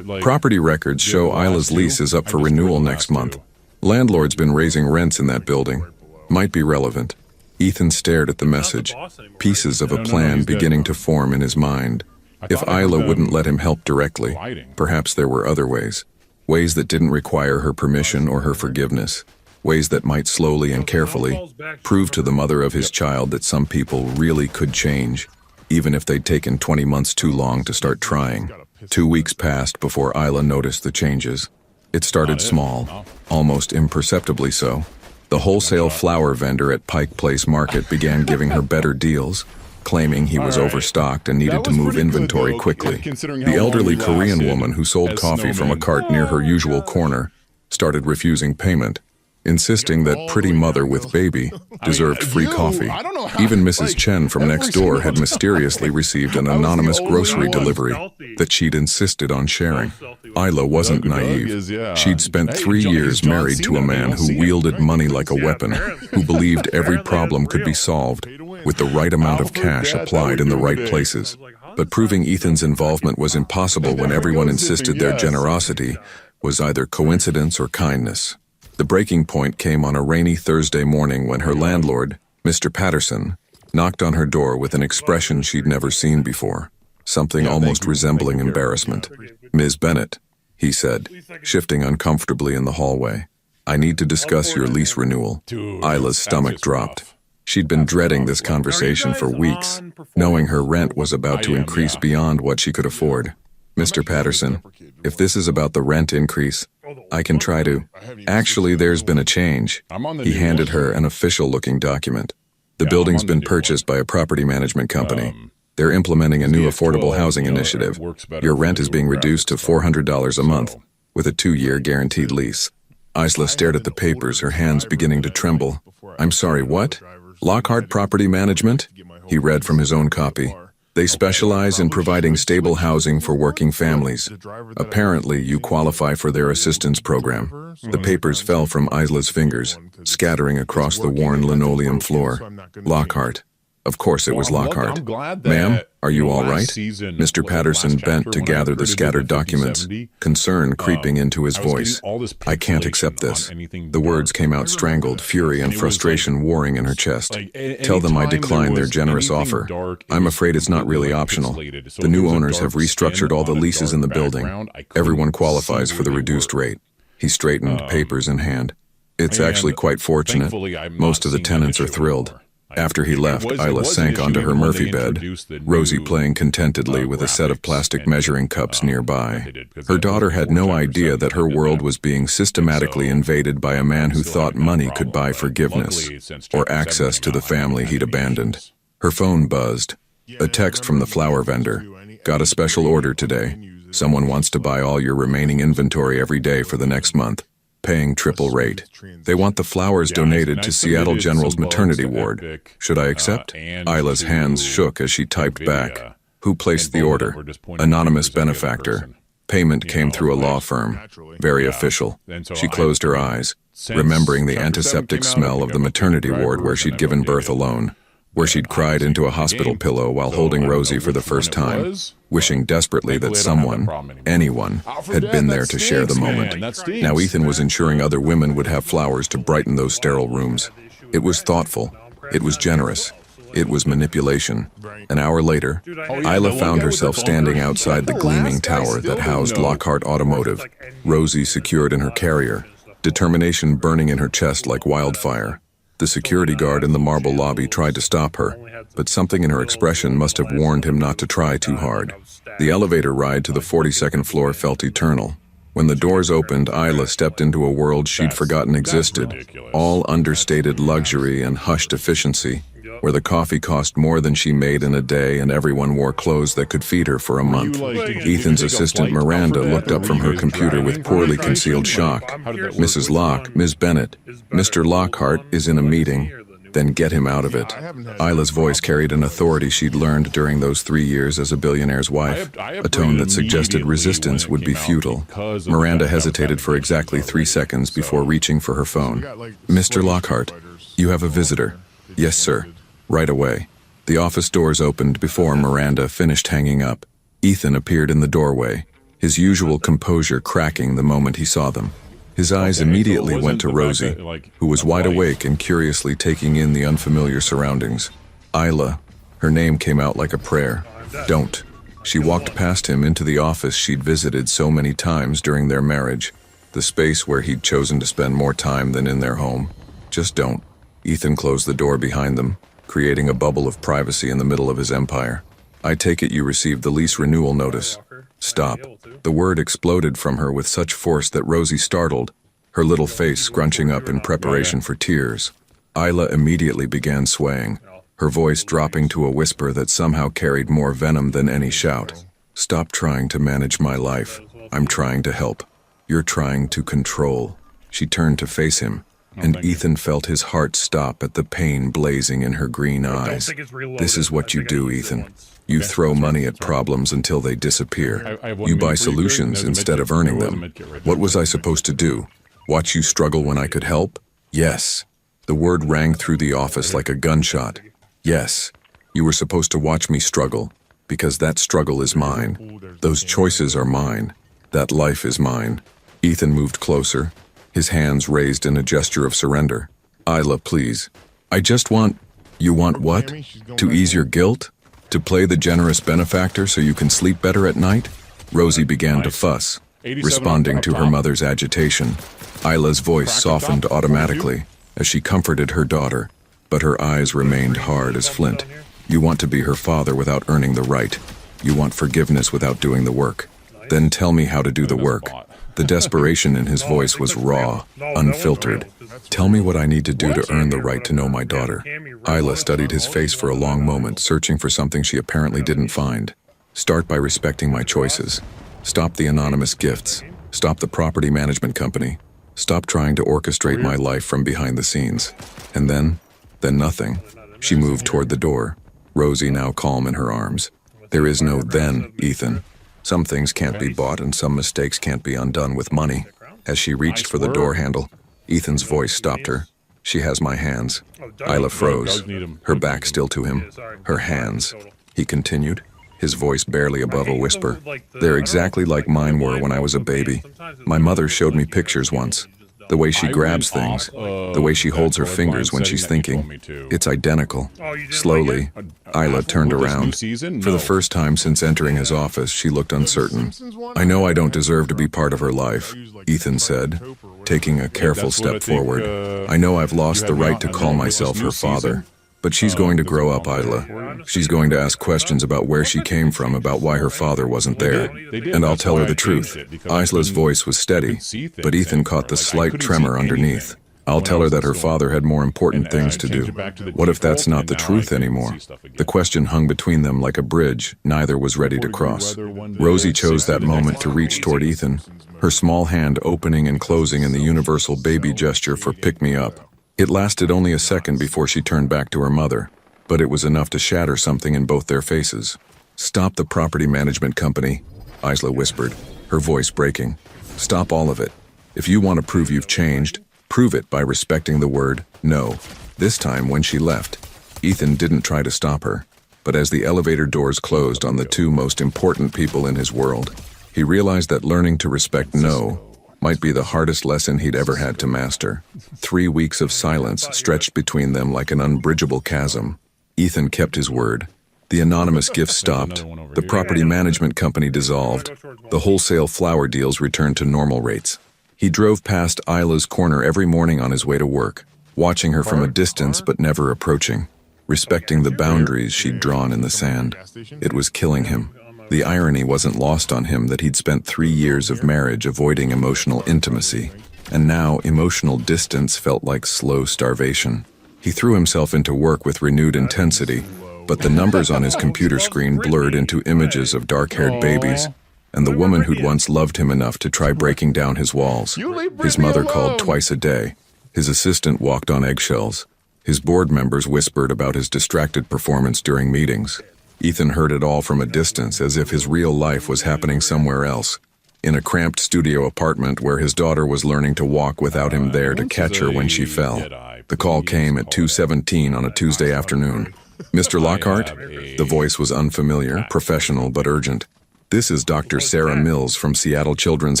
Property records show Isla's lease is up for renewal next month. Landlord's been raising rents in that building. Might be relevant. Ethan stared at the message, pieces of a plan beginning to form in his mind. If Isla wouldn't let him help directly, perhaps there were other ways. Ways that didn't require her permission or her forgiveness. Ways that might slowly and carefully prove to the mother of his child that some people really could change, even if they'd taken 20 months too long to start trying. 2 weeks passed before Isla noticed the changes. It started small, almost imperceptibly so. The wholesale flower vendor at Pike Place Market began giving her better deals, claiming he was overstocked and needed to move inventory quickly. The elderly Korean woman who sold coffee from a cart near her usual corner started refusing payment, insisting that pretty mother with baby deserved free coffee. Even Mrs. Chen from next door had mysteriously received an anonymous grocery delivery that she'd insisted on sharing. Isla wasn't naive. She'd spent 3 years married to a man who wielded money like a weapon, who believed every problem could be solved with the right amount of cash applied in the right places. But proving Ethan's involvement was impossible when everyone insisted their generosity was either coincidence or kindness. The breaking point came on a rainy Thursday morning when her landlord, Mr. Patterson, knocked on her door with an expression she'd never seen before, something almost resembling embarrassment. "Ms. Bennett," he said, shifting uncomfortably in the hallway. "I need to discuss your lease renewal." Isla's stomach dropped. She'd been dreading this conversation for weeks, knowing her rent was about to increase beyond what she could afford. "Mr. Patterson, if this is about the rent increase, I can try to." "Actually, there's been a change." He handed her an official-looking document. "The building's been purchased by a property management company. They're implementing a new affordable housing initiative. Your rent is being reduced to $400 a month, with a 2-year guaranteed lease." Isla stared at the papers, her hands beginning to tremble. "I'm sorry, what? Lockhart Property Management?" He read from his own copy. "They specialize in providing stable housing for working families. Apparently, you qualify for their assistance program." The papers fell from Isla's fingers, scattering across the worn linoleum floor. Lockhart. Of course it was Lockhart. "Ma'am, are you all right?" Mr. Patterson bent to gather the scattered documents, concern creeping into his voice. "I can't accept this." The words came out strangled, fury and frustration warring in her chest. "Tell them I decline their generous offer. I'm afraid it's not really optional. The new owners have restructured all the leases in the building. Everyone qualifies for the reduced rate." He straightened, papers in hand. "It's actually quite fortunate. Most of the tenants are thrilled." After he left, Isla sank onto her Murphy bed, Rosie playing contentedly with a set of plastic measuring cups nearby. Her daughter had no idea that her world was being systematically invaded by a man who thought money could buy forgiveness or access to the family he'd abandoned. Her phone buzzed. A text from the flower vendor. "Got a special order today. Someone wants to buy all your remaining inventory every day for the next month. paying triple rate. They want the flowers donated to Seattle General's maternity ward. Should I accept? Isla's hands shook as she typed back. Who placed the order? Anonymous benefactor. Payment came through a law firm. Very official. She closed her eyes, remembering the antiseptic smell of the maternity ward where she'd given birth alone, where she'd cried into a hospital pillow while holding Rosie for the first time, wishing desperately that someone, anyone, had been there to share the moment. Now Ethan was ensuring other women would have flowers to brighten those sterile rooms. It was thoughtful. It was generous. It was manipulation. An hour later, Isla found herself standing outside the gleaming tower that housed Lockhart Automotive, Rosie secured in her carrier, determination burning in her chest like wildfire. The security guard in the marble lobby tried to stop her, but something in her expression must have warned him not to try too hard. The elevator ride to the 42nd floor felt eternal. When the doors opened, Isla stepped into a world she'd forgotten existed, all understated luxury and hushed efficiency, where the coffee cost more than she made in a day and everyone wore clothes that could feed her for a month. Ethan's assistant Miranda looked up from her computer with poorly concealed shock. Mrs. Locke, Ms. Bennett, Mr. Lockhart is in a meeting. Then get him out of it. Isla's voice carried an authority she'd learned during those 3 years as a billionaire's wife, a tone that suggested resistance would be futile. Miranda hesitated for exactly 3 seconds before reaching for her phone. Mr. Lockhart, you have a visitor. Yes, sir. Right away. The office doors opened before Miranda finished hanging up. Ethan appeared in the doorway, his usual composure cracking the moment he saw them. His eyes immediately went to Rosie, who was wide awake and curiously taking in the unfamiliar surroundings. Isla, her name came out like a prayer. Don't. She walked past him into the office she'd visited so many times during their marriage, the space where he'd chosen to spend more time than in their home. Just don't. Ethan closed the door behind them, creating a bubble of privacy in the middle of his empire. I take it you received the lease renewal notice. Stop. The word exploded from her with such force that Rosie startled, her little face scrunching up in preparation for tears. Isla immediately began swaying, her voice dropping to a whisper that somehow carried more venom than any shout. Stop trying to manage my life. I'm trying to help. You're trying to control. She turned to face him, and Ethan felt his heart stop at the pain blazing in her green eyes. This is what you do, Ethan. You throw money at problems until they disappear. You buy solutions instead of earning them. What was I supposed to do? Watch you struggle when I could help? Yes. The word rang through the office like a gunshot. Yes. You were supposed to watch me struggle, because that struggle is mine. Those choices are mine. That life is mine. Ethan moved closer, his hands raised in a gesture of surrender. Isla, please. I just want... You want what? To ease your guilt? To play the generous benefactor so you can sleep better at night? Rosie began to fuss, responding to her mother's agitation. Isla's voice softened automatically as she comforted her daughter, but her eyes remained hard as flint. You want to be her father without earning the right. You want forgiveness without doing the work. Then tell me how to do the work. The desperation in his voice was raw, unfiltered. Tell me what I need to do to earn the right to know my daughter. Isla studied his face for a long moment, searching for something she apparently didn't find. Start by respecting my choices. Stop the anonymous gifts. Stop the property management company. Stop trying to orchestrate my life from behind the scenes. And then nothing. She moved toward the door, Rosie now calm in her arms. There is no then, Ethan. Some things can't be bought and some mistakes can't be undone with money. As she reached for the door handle, Ethan's voice stopped her. She has my hands. Isla froze, her back still to him. Her hands, he continued, his voice barely above a whisper. They're exactly like mine were when I was a baby. My mother showed me pictures once. The way she grabs things, the way she holds her fingers when she's thinking. It's identical. Slowly, Isla turned around. For the first time since entering his office, she looked uncertain. I know I don't deserve to be part of her life, Ethan said, taking a careful step forward. I know I've lost the right to call myself her father. But she's going to grow up, Isla. She's going to ask questions about where she came from, about why her father wasn't there. And I'll tell her the truth. Isla's voice was steady, but Ethan caught the slight tremor underneath. I'll tell her that her father had more important things to do. What if that's not the truth anymore? The question hung between them like a bridge neither was ready to cross. Rosie chose that moment to reach toward Ethan, her small hand opening and closing in the universal baby gesture for pick-me-up. It lasted only a second before she turned back to her mother, but it was enough to shatter something in both their faces. "Stop the property management company," Isla whispered, her voice breaking. "Stop all of it. If you want to prove you've changed, prove it by respecting the word no." This time, when she left, Ethan didn't try to stop her, but as the elevator doors closed on the two most important people in his world, he realized that learning to respect no might be the hardest lesson he'd ever had to master. 3 weeks of silence stretched between them like an unbridgeable chasm. Ethan kept his word. The anonymous gifts stopped, the property management company dissolved, the wholesale flower deals returned to normal rates. He drove past Isla's corner every morning on his way to work, watching her from a distance but never approaching, respecting the boundaries she'd drawn in the sand. It was killing him. The irony wasn't lost on him that he'd spent 3 years of marriage avoiding emotional intimacy, and now emotional distance felt like slow starvation. He threw himself into work with renewed intensity, but the numbers on his computer screen blurred into images of dark-haired babies, and the woman who'd once loved him enough to try breaking down his walls. His mother called twice a day. His assistant walked on eggshells. His board members whispered about his distracted performance during meetings. Ethan heard it all from a distance, as if his real life was happening somewhere else, in a cramped studio apartment where his daughter was learning to walk without him there to catch her when she fell. The call came at 2:17 on a Tuesday afternoon. "Mr. Lockhart?" The voice was unfamiliar, professional, but urgent. "This is Dr. Sarah Mills from Seattle Children's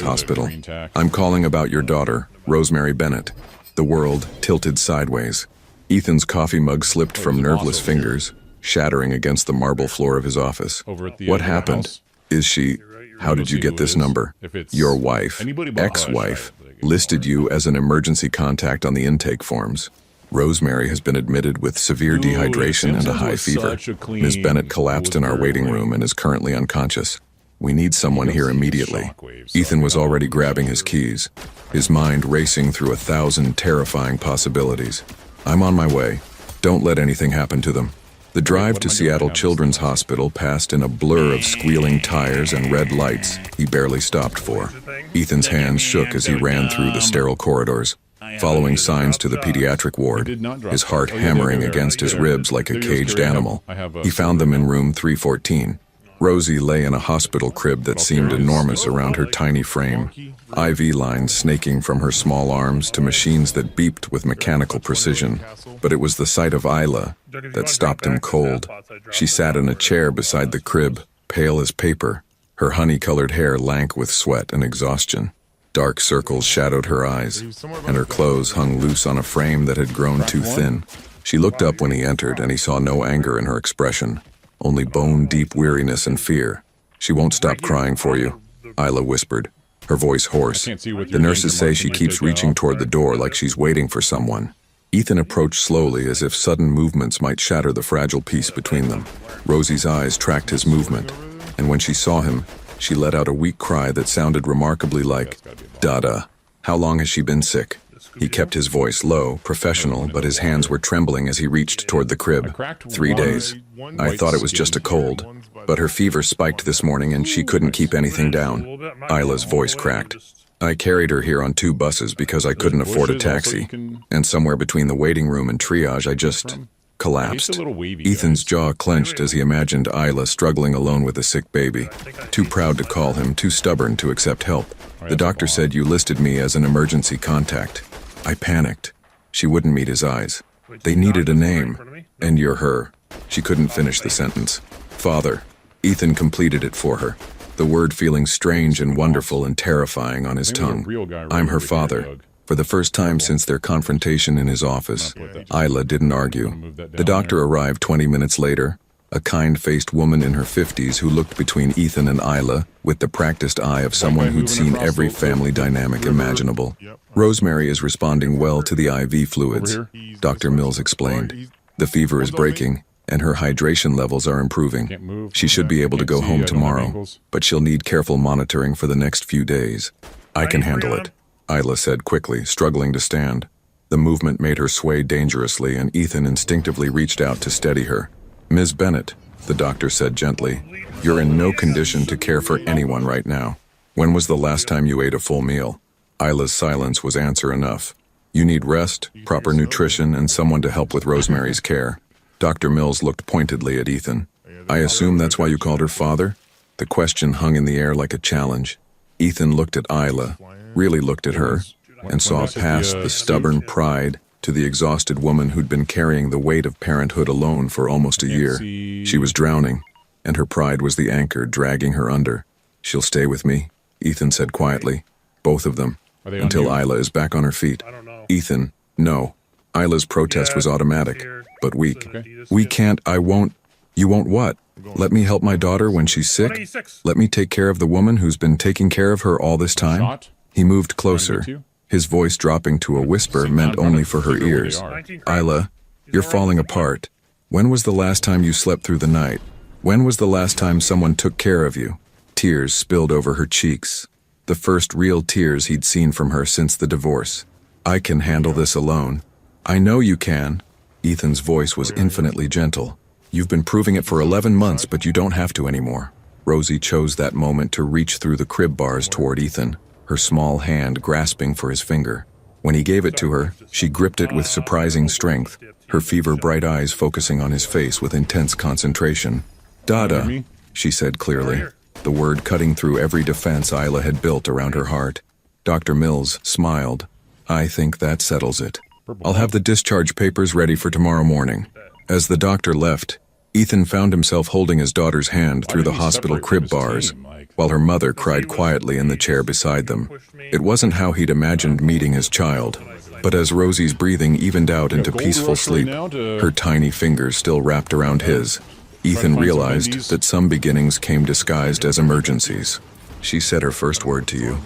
Hospital. I'm calling about your daughter, Rosemary Bennett." The world tilted sideways. Ethan's coffee mug slipped from nerveless fingers, shattering against the marble floor of his office. "What happened? Is she... How did you get this number?" "Your wife, ex-wife, listed you as an emergency contact on the intake forms. Rosemary has been admitted with severe dehydration and a high fever. Ms. Bennett collapsed in our waiting room and is currently unconscious. We need someone here immediately." Ethan was already grabbing his keys, his mind racing through 1,000 terrifying possibilities. "I'm on my way. Don't let anything happen to them." The drive to Seattle Children's Hospital passed in a blur of squealing tires and red lights he barely stopped for. Ethan's hands shook as he ran through the sterile corridors, following signs to the pediatric ward, his heart hammering against his ribs like a caged animal. He found them in room 314. Rosie lay in a hospital crib that seemed enormous around her tiny frame, IV lines snaking from her small arms to machines that beeped with mechanical precision. But it was the sight of Isla that stopped him cold. She sat in a chair beside the crib, pale as paper, her honey-colored hair lank with sweat and exhaustion. Dark circles shadowed her eyes, and her clothes hung loose on a frame that had grown too thin. She looked up when he entered, and he saw no anger in her expression, only bone-deep weariness and fear. "She won't stop crying for you," Isla whispered, her voice hoarse. "The nurses say she keeps reaching toward the door like she's waiting for someone." Ethan approached slowly, as if sudden movements might shatter the fragile peace between them. Rosie's eyes tracked his movement, and when she saw him, she let out a weak cry that sounded remarkably like, "Dada." "How long has she been sick?" He kept his voice low, professional, but his hands were trembling as he reached toward the crib. 3 days. "I thought it was just a cold, but her fever spiked this morning and she couldn't keep anything down." Isla's voice cracked. "I carried her here on 2 buses because I couldn't afford a taxi, and somewhere between the waiting room and triage I just collapsed." Ethan's jaw clenched as he imagined Isla struggling alone with a sick baby, too proud to call him, too stubborn to accept help. "The doctor said you listed me as an emergency contact." I panicked. She wouldn't meet his eyes. "They needed a name, and you're her." She couldn't finish the sentence. "Father." Ethan completed it for her, the word feeling strange and wonderful and terrifying on his tongue. "I'm her father." For the first time since their confrontation in his office, Isla didn't argue. The doctor arrived 20 minutes later, a kind-faced woman in her 50s who looked between Ethan and Isla with the practiced eye of someone who'd seen every family dynamic imaginable. "Rosemary is responding well to the IV fluids," Dr. Mills explained. "The fever is breaking, and her hydration levels are improving. She should be able to go home tomorrow, but she'll need careful monitoring for the next few days." "I can handle it," Isla said quickly, struggling to stand. The movement made her sway dangerously, and Ethan instinctively reached out to steady her. "Ms. Bennett," the doctor said gently, "you're in no condition to care for anyone right now. When was the last time you ate a full meal?" Isla's silence was answer enough. "You need rest, proper nutrition, and someone to help with Rosemary's care." Dr. Mills looked pointedly at Ethan. "I assume that's why you called her father?" The question hung in the air like a challenge. Ethan looked at Isla, really looked at her, and saw past the stubborn pride to the exhausted woman who'd been carrying the weight of parenthood alone for almost a year. She was drowning, and her pride was the anchor dragging her under. "She'll stay with me," Ethan said quietly. "Both of them, until Isla is back on her feet." "Ethan, no." Isla's protest was automatic, but weak. "We can't, I won't." "You won't what? Let me help my daughter when she's sick? Let me take care of the woman who's been taking care of her all this time?" He moved closer. His voice dropping to a whisper meant only for her ears. "Isla, you're falling apart. When was the last time you slept through the night? When was the last time someone took care of you?" Tears spilled over her cheeks. The first real tears he'd seen from her since the divorce. "I can handle this alone." "I know you can." Ethan's voice was infinitely gentle. "You've been proving it for 11 months, but you don't have to anymore." Rosie chose that moment to reach through the crib bars toward Ethan, her small hand grasping for his finger. When he gave it to her, she gripped it with surprising strength, her fever-bright eyes focusing on his face with intense concentration. "Dada," she said clearly, the word cutting through every defense Isla had built around her heart. Dr. Mills smiled. "I think that settles it. I'll have the discharge papers ready for tomorrow morning." As the doctor left, Ethan found himself holding his daughter's hand through the hospital crib bars, while her mother cried quietly in the chair beside them. It wasn't how he'd imagined meeting his child, but as Rosie's breathing evened out into peaceful sleep, her tiny fingers still wrapped around his, Ethan realized that some beginnings came disguised as emergencies. "She said her first word to you,"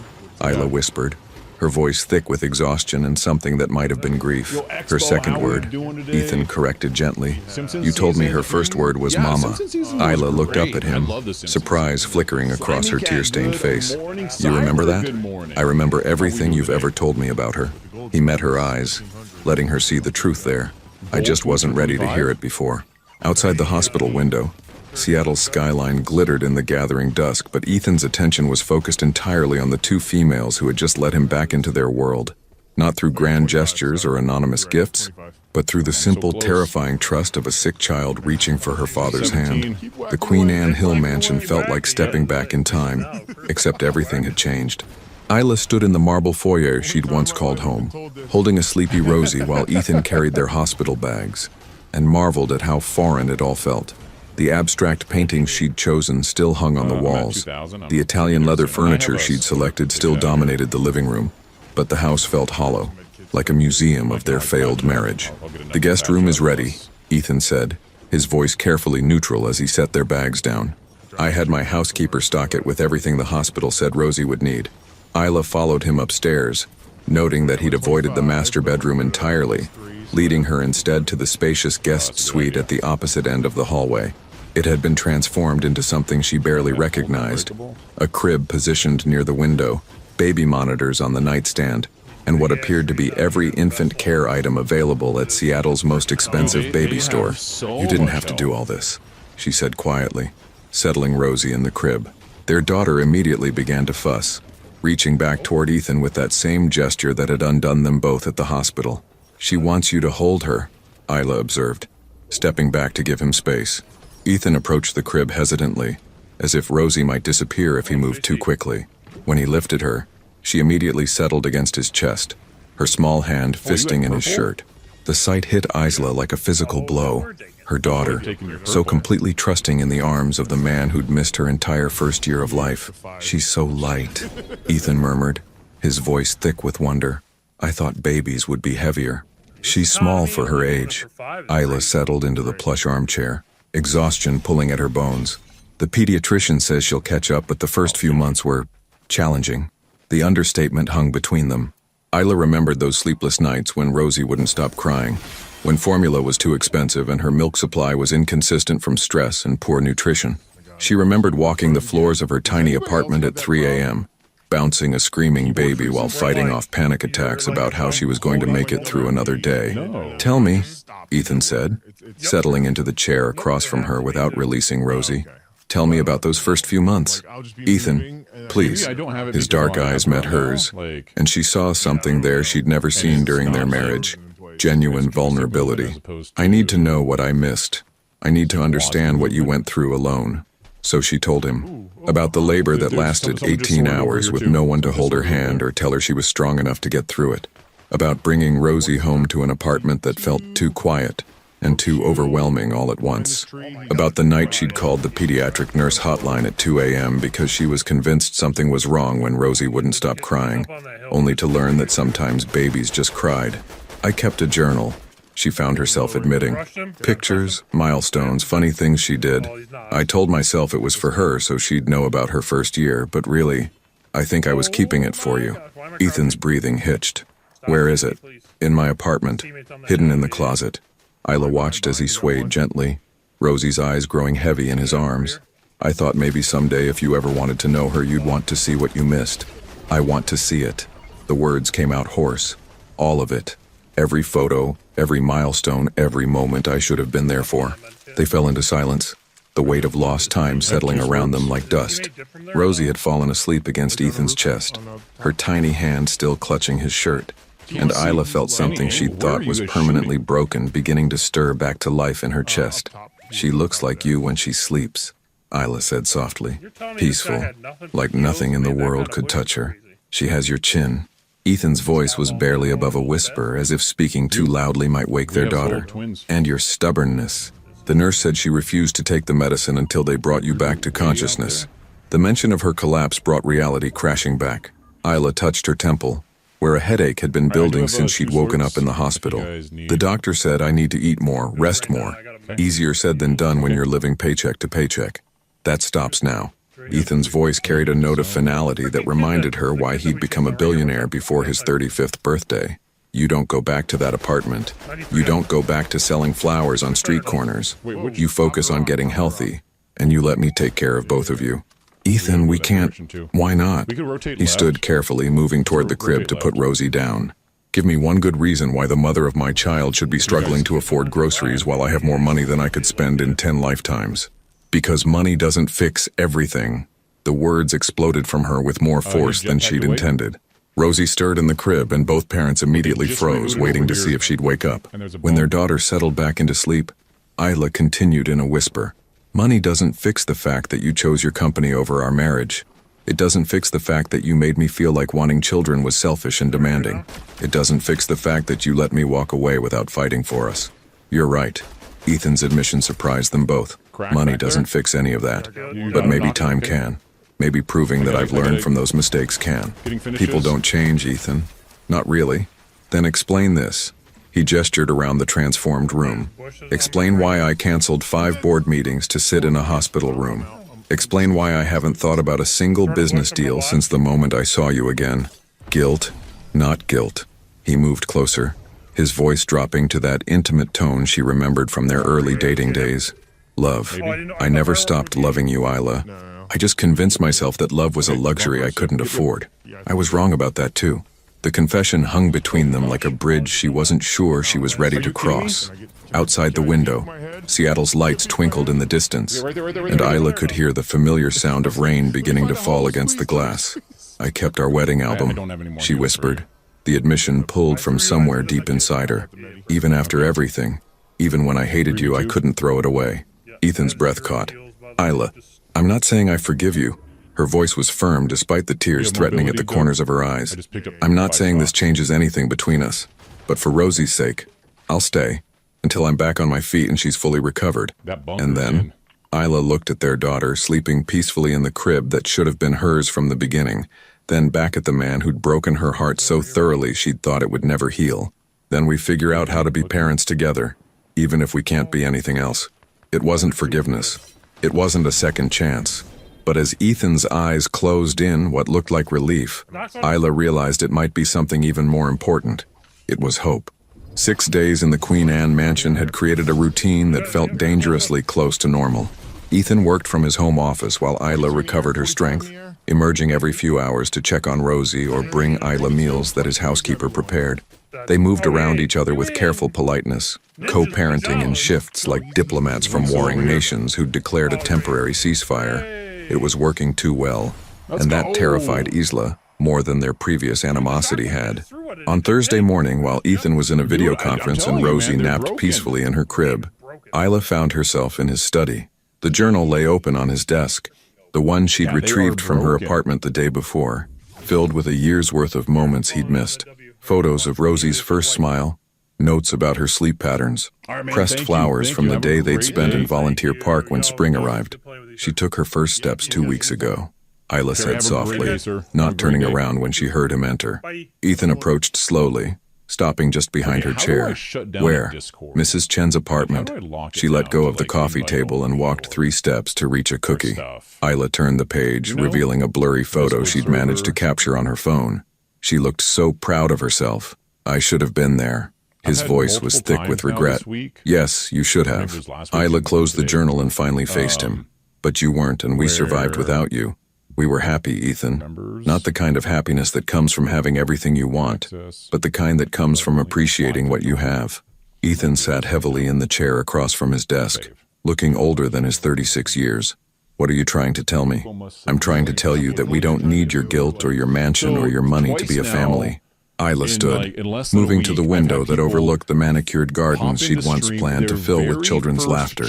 Isla whispered, her voice thick with exhaustion and something that might have been grief. "Her second word," Ethan corrected gently. "You told me her first word was mama." Isla looked up at him, surprise flickering across her tear-stained face. "You remember that?" "I remember everything you've ever told me about her." He met her eyes, letting her see the truth there. "I just wasn't ready to hear it before." Outside the hospital window, Seattle's skyline glittered in the gathering dusk, but Ethan's attention was focused entirely on the two females who had just let him back into their world, not through grand gestures or anonymous gifts, but through the simple, terrifying trust of a sick child reaching for her father's hand. The Queen Anne Hill mansion felt like stepping back in time, except everything had changed. Isla stood in the marble foyer she'd once called home, holding a sleepy Rosie while Ethan carried their hospital bags, and marveled at how foreign it all felt. The abstract paintings she'd chosen still hung on the walls. The Italian leather furniture she'd selected still dominated the living room, but the house felt hollow, like a museum of their failed marriage. "The guest room is ready," Ethan said, his voice carefully neutral as he set their bags down. "I had my housekeeper stock it with everything the hospital said Rosie would need." Isla followed him upstairs, noting that he'd avoided the master bedroom entirely, leading her instead to the spacious guest suite at the opposite end of the hallway. It had been transformed into something she barely recognized, a crib positioned near the window, baby monitors on the nightstand, and what appeared to be every infant care item available at Seattle's most expensive baby store. "You didn't have to do all this," she said quietly, settling Rosie in the crib. Their daughter immediately began to fuss, reaching back toward Ethan with that same gesture that had undone them both at the hospital. "She wants you to hold her," Isla observed, stepping back to give him space. Ethan approached the crib hesitantly, as if Rosie might disappear if he moved too quickly. When he lifted her, she immediately settled against his chest, her small hand fisting in his shirt. The sight hit Isla like a physical blow. Her daughter, so completely trusting in the arms of the man who'd missed her entire first year of life. "She's so light," Ethan murmured, his voice thick with wonder. "I thought babies would be heavier." "She's small for her age." Isla settled into the plush armchair, exhaustion pulling at her bones. "The pediatrician says she'll catch up, but the first few months were challenging." The understatement hung between them. Isla remembered those sleepless nights when Rosie wouldn't stop crying, when formula was too expensive and her milk supply was inconsistent from stress and poor nutrition. She remembered walking the floors of her tiny apartment at 3 a.m., bouncing a screaming baby while fighting off panic attacks about how she was going to make it through another day. "Tell me," Ethan said, settling into the chair across from her without releasing Rosie. "Tell me about those first few months. Ethan, please." His dark eyes met hers, and she saw something there she'd never seen during their marriage. Genuine vulnerability. "I need to know what I missed. I need to understand what you went through alone." So she told him about the labor that lasted 18 hours with no one to hold her hand or tell her she was strong enough to get through it. About bringing Rosie home to an apartment that felt too quiet and too overwhelming all at once. About the night she'd called the pediatric nurse hotline at 2 a.m. because she was convinced something was wrong when Rosie wouldn't stop crying, only to learn that sometimes babies just cried. "I kept a journal," she found herself admitting. "Pictures, milestones, funny things she did. I told myself it was for her so she'd know about her first year, but really, I think I was keeping it for you." Ethan's breathing hitched. "Where is it?" "In my apartment, hidden in the closet." Isla watched as he swayed gently, Rosie's eyes growing heavy in his arms. "I thought maybe someday if you ever wanted to know her, you'd want to see what you missed." "I want to see it." The words came out hoarse. "All of it. Every photo, every milestone, every moment I should have been there for." They fell into silence, the weight of lost time settling around them like dust. Rosie had fallen asleep against Ethan's chest, her tiny hand still clutching his shirt. And Isla felt something she thought was permanently broken beginning to stir back to life in her chest. "She looks like you when she sleeps," Isla said softly. "Peaceful, like nothing in the world could touch her. She has your chin." Ethan's voice was barely above a whisper, as if speaking too loudly might wake their daughter. "And your stubbornness. The nurse said she refused to take the medicine until they brought you back to consciousness." The mention of her collapse brought reality crashing back. Isla touched her temple, where a headache had been building since she'd woken up in the hospital. "The doctor said I need to eat more, rest more. Easier said than done when you're living paycheck to paycheck. That stops now." Ethan's voice carried a note of finality that reminded her why he'd become a billionaire before his 35th birthday. "You don't go back to that apartment. You don't go back to selling flowers on street corners. You focus on getting healthy, and you let me take care of both of you." "Ethan, we can't." "Why not?" He stood carefully, moving toward the crib to put Rosie down. "Give me one good reason why the mother of my child should be struggling to afford groceries while I have more money than I could spend in 10 lifetimes. Because money doesn't fix everything." The words exploded from her with more force than she'd intended. Rosie stirred in the crib, and both parents immediately froze, waiting to see if she'd wake up. When their daughter settled back into sleep, Isla continued in a whisper. "Money doesn't fix the fact that you chose your company over our marriage. It doesn't fix the fact that you made me feel like wanting children was selfish and demanding. It doesn't fix the fact that you let me walk away without fighting for us." "You're right." Ethan's admission surprised them both. "Money doesn't fix any of that. But maybe time can. Maybe proving that I've learned from those mistakes can." "People don't change, Ethan." "Not really." "Then explain this." He gestured around the transformed room. "Explain why I canceled 5 board meetings to sit in a hospital room. Explain why I haven't thought about a single business deal since the moment I saw you again. Guilt, not guilt." He moved closer, his voice dropping to that intimate tone she remembered from their early dating days. "Love. I never stopped loving you, Isla. I just convinced myself that love was a luxury I couldn't afford. I was wrong about that too." The confession hung between them like a bridge she wasn't sure she was ready to cross. Outside the window, Seattle's lights twinkled in the distance, and Isla could hear the familiar sound of rain beginning to fall against the glass. "I kept our wedding album," she whispered. The admission pulled from somewhere deep inside her. "Even after everything, even when I hated you, I couldn't throw it away." Ethan's breath caught. "Isla, I'm not saying I forgive you." Her voice was firm despite the tears threatening at the corners of her eyes. "I'm not saying this changes anything between us, but for Rosie's sake, I'll stay until I'm back on my feet and she's fully recovered." And then, Isla looked at their daughter sleeping peacefully in the crib that should have been hers from the beginning, then back at the man who'd broken her heart so thoroughly she'd thought it would never heal. "Then we figure out how to be parents together, even if we can't be anything else." It wasn't forgiveness. It wasn't a second chance. But as Ethan's eyes closed in what looked like relief, Isla realized it might be something even more important. It was hope. 6 days in the Queen Anne mansion had created a routine that felt dangerously close to normal. Ethan worked from his home office while Isla recovered her strength, emerging every few hours to check on Rosie or bring Isla meals that his housekeeper prepared. They moved around each other with careful politeness, co-parenting in shifts like diplomats from warring nations who'd declared a temporary ceasefire. It was working too well, and that terrified Isla more than their previous animosity had. On Thursday morning, while Ethan was in a video conference and Rosie napped peacefully in her crib, Isla found herself in his study. The journal lay open on his desk, the one she'd retrieved from her apartment the day before, filled with a year's worth of moments he'd missed. Photos of Rosie's first smile, notes about her sleep patterns, pressed flowers from the day they'd spent in Volunteer Park when spring arrived. She took her first steps 2 weeks ago, Isla said softly, not turning around when she heard him enter. Ethan approached slowly, stopping just behind her chair. Where? Mrs. Chen's apartment. She let go of the coffee table and walked 3 steps to reach a cookie. Isla turned the page, revealing a blurry photo she'd managed to capture on her phone. She looked so proud of herself. I should have been there. His voice was thick with regret. Yes, you should have. Isla closed the journal and finally faced him. But you weren't, and we survived without you. We were happy, Ethan. Not the kind of happiness that comes from having everything you want, but the kind that comes from appreciating what you have. Ethan sat heavily in the chair across from his desk, looking older than his 36 years. What are you trying to tell me? I'm trying to tell you that we don't need your guilt or your mansion or your money to be a family. Isla stood, moving to the window that overlooked the manicured gardens she'd once planned to fill with children's laughter.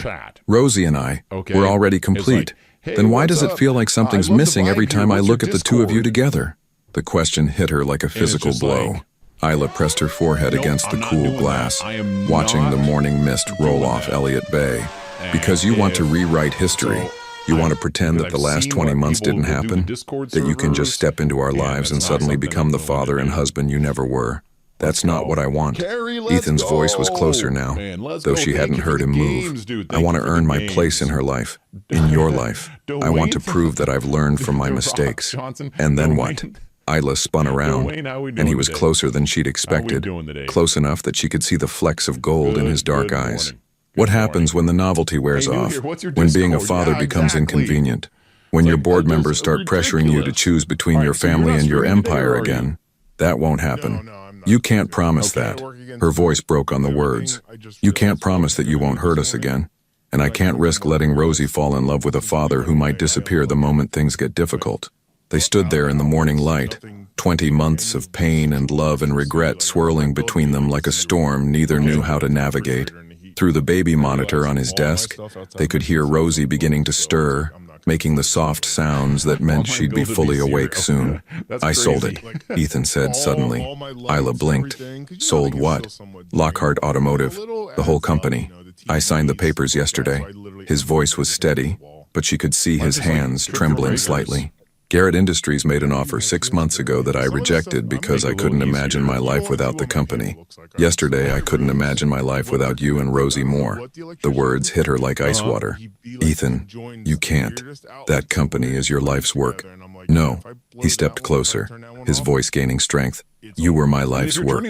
Rosie and I, we're already complete. Then why does it feel like something's missing every time I look at the two of you together? The question hit her like a physical blow. Isla pressed her forehead against the cool glass, watching the morning mist roll off Elliott Bay. Because you want to rewrite history. You want to pretend that the last 20 months didn't happen, that you can just step into our lives and suddenly become the father and husband you never were. That's not what I want. Ethan's voice was closer now, though she hadn't heard him move. I want to earn my place in her life, in your life. I want to prove that I've learned from my mistakes. And then what? Isla spun around, and he was closer than she'd expected, close enough that she could see the flecks of gold in his dark eyes. What happens when the novelty wears off, when being a father becomes inconvenient, when your board members start pressuring you to choose between your family and your empire again? That won't happen. You can't promise that. Her voice broke on the words. You can't promise that you won't hurt us again. And I can't risk letting Rosie fall in love with a father who might disappear the moment things get difficult. They stood there in the morning light, 20 months of pain and love and regret swirling between them like a storm neither knew how to navigate. Through the baby monitor on his desk, they could hear Rosie beginning to stir, making the soft sounds that meant she'd be fully awake soon. I sold it, Ethan said suddenly. Isla blinked. Sold what? Lockhart Automotive, the whole company. I signed the papers yesterday. His voice was steady, but she could see his hands trembling slightly. Garrett Industries made an offer 6 months ago that I rejected because I couldn't imagine my life without the company. Yesterday, I couldn't imagine my life without you and Rosie Moore. The words hit her like ice water. Ethan, you can't. That company is your life's work. No. He stepped closer, his voice gaining strength. You were my life's work.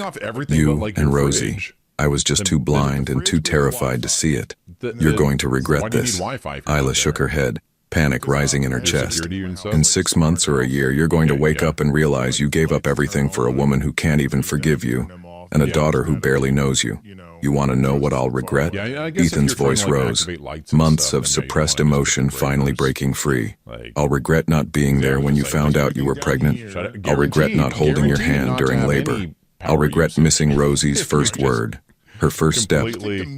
You and Rosie. I was just too blind and too terrified to see it. You're going to regret this. Isla shook her head, panic rising in her chest. In 6 months or a year, you're going to wake up and realize you gave up everything for a woman who can't even forgive you, and a daughter who barely knows you. You want to know what I'll regret? Ethan's voice rose, months of suppressed emotion finally breaking free. I'll regret not being there when you found out you were pregnant. I'll regret not holding your hand during labor. I'll regret missing Rosie's first word. Her first step,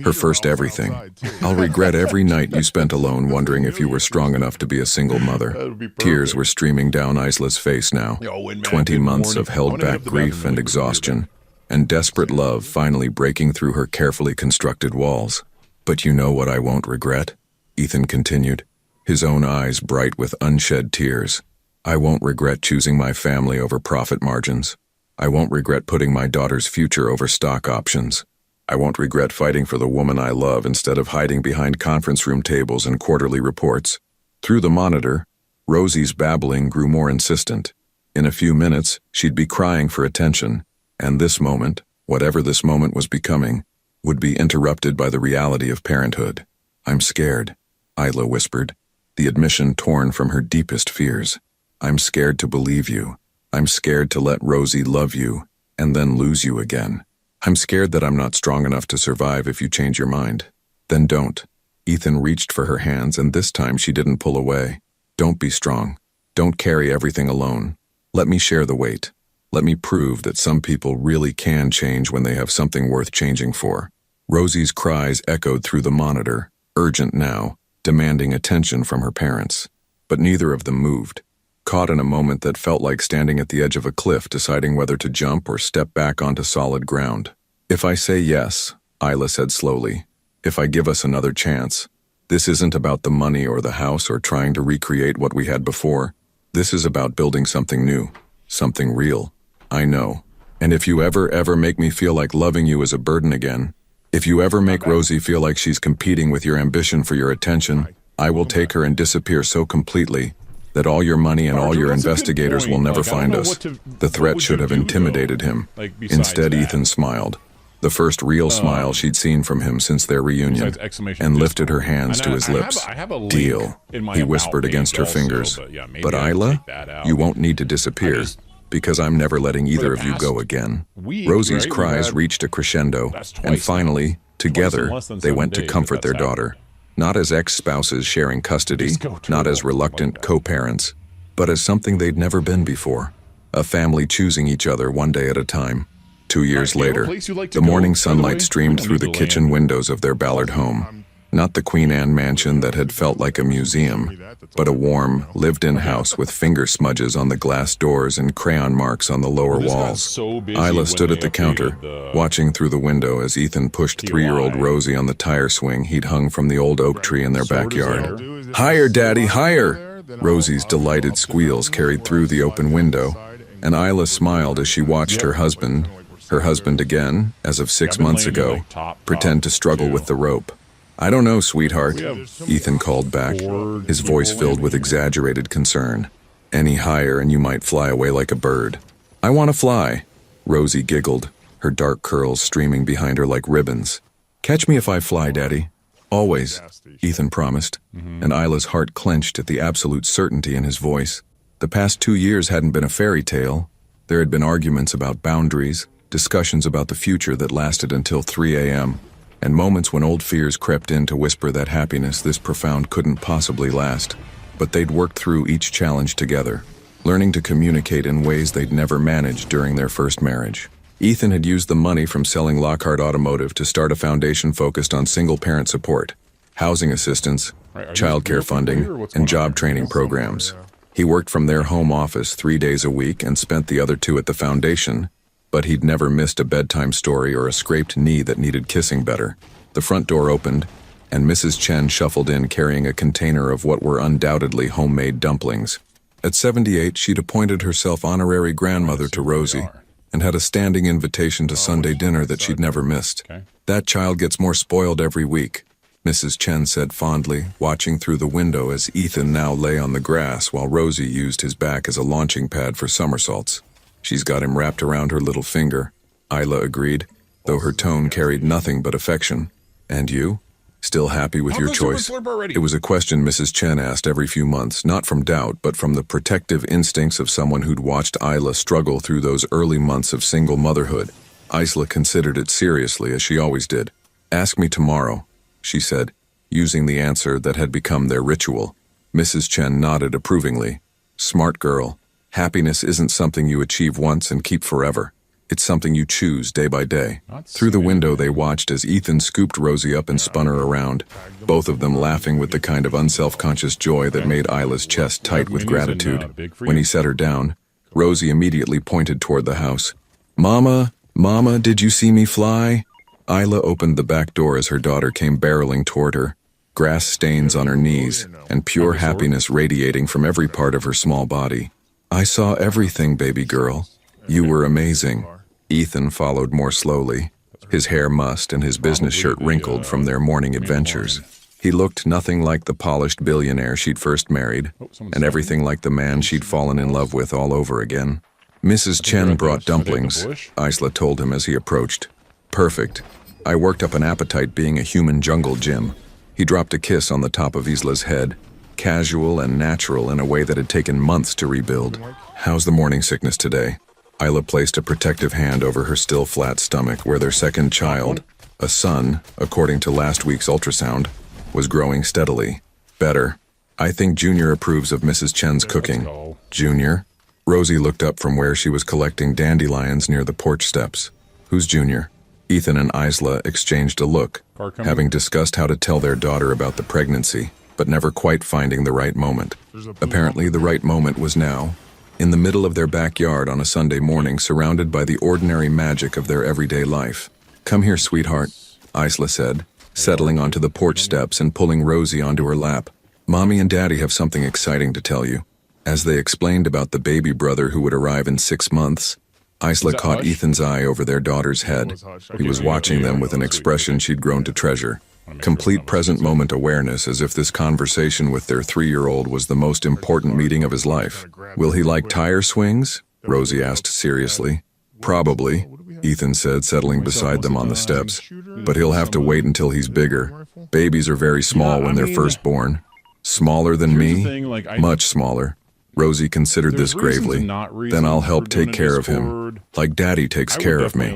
her first everything. I'll regret every night you spent alone wondering if you were strong enough to be a single mother. Tears were streaming down Isla's face now. 20 months of held-back grief and exhaustion, and desperate love finally breaking through her carefully constructed walls. But you know what I won't regret? Ethan continued, his own eyes bright with unshed tears. I won't regret choosing my family over profit margins. I won't regret putting my daughter's future over stock options. I won't regret fighting for the woman I love instead of hiding behind conference room tables and quarterly reports. Through the monitor, Rosie's babbling grew more insistent. In a few minutes, she'd be crying for attention, and this moment, whatever this moment was becoming, would be interrupted by the reality of parenthood. I'm scared, Isla whispered, the admission torn from her deepest fears. I'm scared to believe you. I'm scared to let Rosie love you and then lose you again. I'm scared that I'm not strong enough to survive if you change your mind. Then don't. Ethan reached for her hands, and this time she didn't pull away. Don't be strong. Don't carry everything alone. Let me share the weight. Let me prove that some people really can change when they have something worth changing for. Rosie's cries echoed through the monitor, urgent now, demanding attention from her parents. But neither of them moved, caught in a moment that felt like standing at the edge of a cliff deciding whether to jump or step back onto solid ground. If I say yes, Isla said slowly, if I give us another chance, this isn't about the money or the house or trying to recreate what we had before. This is about building something new, something real. I know. And if you ever make me feel like loving you is a burden again, if you ever make Rosie feel like she's competing with your ambition for your attention, I will take her and disappear so completely that all your money and all your investigators will never find us. The threat should have intimidated him. Instead, Ethan smiled. The first real smile she'd seen from him since their reunion, and lifted her hands to his lips. Deal, he whispered against her fingers. But Isla, you won't need to disappear, because I'm never letting either of you go again. Rosie's cries reached a crescendo, and finally, together, they went to comfort their daughter. Not as ex-spouses sharing custody, not as reluctant co-parents, but as something they'd never been before. A family choosing each other one day at a time. 2 years later, the morning sunlight streamed through the kitchen windows of their Ballard home. Not the Queen Anne mansion that had felt like a museum, but a warm, lived-in house with finger smudges on the glass doors and crayon marks on the lower walls. Isla stood at the counter, watching through the window as Ethan pushed 3-year-old Rosie on the tire swing he'd hung from the old oak tree in their backyard. "Higher, Daddy, higher!" Rosie's delighted squeals carried through the open window, and Isla smiled as she watched her husband again, as of 6 months ago, pretend to struggle with the rope. "I don't know, sweetheart," Ethan called back, his voice filled with exaggerated concern. "Any higher and you might fly away like a bird." "I want to fly," Rosie giggled, her dark curls streaming behind her like ribbons. "Catch me if I fly, Daddy." "Always," Ethan promised, and Isla's heart clenched at the absolute certainty in his voice. The past 2 years hadn't been a fairy tale. There had been arguments about boundaries, discussions about the future that lasted until 3 a.m., and moments when old fears crept in to whisper that happiness this profound couldn't possibly last. But they'd worked through each challenge together, learning to communicate in ways they'd never managed during their first marriage. Ethan had used the money from selling Lockhart Automotive to start a foundation focused on single-parent support, housing assistance, childcare funding, and job training programs. He worked from their home office 3 days a week and spent the other 2 at the foundation, but he'd never missed a bedtime story or a scraped knee that needed kissing better. The front door opened, and Mrs. Chen shuffled in carrying a container of what were undoubtedly homemade dumplings. At 78, she'd appointed herself honorary grandmother to Rosie, and had a standing invitation to Sunday dinner that she'd never missed. "That child gets more spoiled every week," Mrs. Chen said fondly, watching through the window as Ethan now lay on the grass while Rosie used his back as a launching pad for somersaults. "She's got him wrapped around her little finger," Isla agreed, though her tone carried nothing but affection. "And you? Still happy with your choice?" It was a question Mrs. Chen asked every few months, not from doubt, but from the protective instincts of someone who'd watched Isla struggle through those early months of single motherhood. Isla considered it seriously, as she always did. "Ask me tomorrow," she said, using the answer that had become their ritual. Mrs. Chen nodded approvingly. "Smart girl. Happiness isn't something you achieve once and keep forever. It's something you choose day by day." Through the window they watched as Ethan scooped Rosie up and spun her around, both of them laughing with the kind of unself-conscious joy that made Isla's chest tight with gratitude. When he set her down, Rosie immediately pointed toward the house. "Mama, Mama, did you see me fly?" Isla opened the back door as her daughter came barreling toward her, grass stains on her knees, and pure happiness radiating from every part of her small body. "I saw everything, baby girl. You were amazing." Ethan followed more slowly, his hair mussed and his business shirt wrinkled from their morning adventures. He looked nothing like the polished billionaire she'd first married, and everything like the man she'd fallen in love with all over again. "Mrs. Chen brought dumplings," Isla told him as he approached. "Perfect. I worked up an appetite being a human jungle gym." He dropped a kiss on the top of Isla's head, casual and natural in a way that had taken months to rebuild. "How's the morning sickness today?" Isla placed a protective hand over her still flat stomach where their second child, a son, according to last week's ultrasound, was growing steadily. "Better. I think Junior approves of Mrs. Chen's cooking." "Junior?" Rosie looked up from where she was collecting dandelions near the porch steps. "Who's Junior?" Ethan and Isla exchanged a look, having discussed how to tell their daughter about the pregnancy, but never quite finding the right moment. Apparently, the right moment was now, in the middle of their backyard on a Sunday morning, surrounded by the ordinary magic of their everyday life. "Come here, sweetheart," Isla said, settling onto the porch steps and pulling Rosie onto her lap. "Mommy and Daddy have something exciting to tell you." As they explained about the baby brother who would arrive in 6 months, Isla caught Ethan's eye over their daughter's head. He was watching them with an expression she'd grown to treasure. Complete present moment awareness, as if this conversation with their 3-year-old was the most important meeting of his life. "Will he like tire swings?" Rosie asked seriously. "Probably," Ethan said, settling beside them on the steps. "But he'll have to wait until he's bigger. Babies are very small when they're first born." "Smaller than me?" "Much smaller." Rosie considered this gravely. "Then I'll help take care of him, like Daddy takes care of me."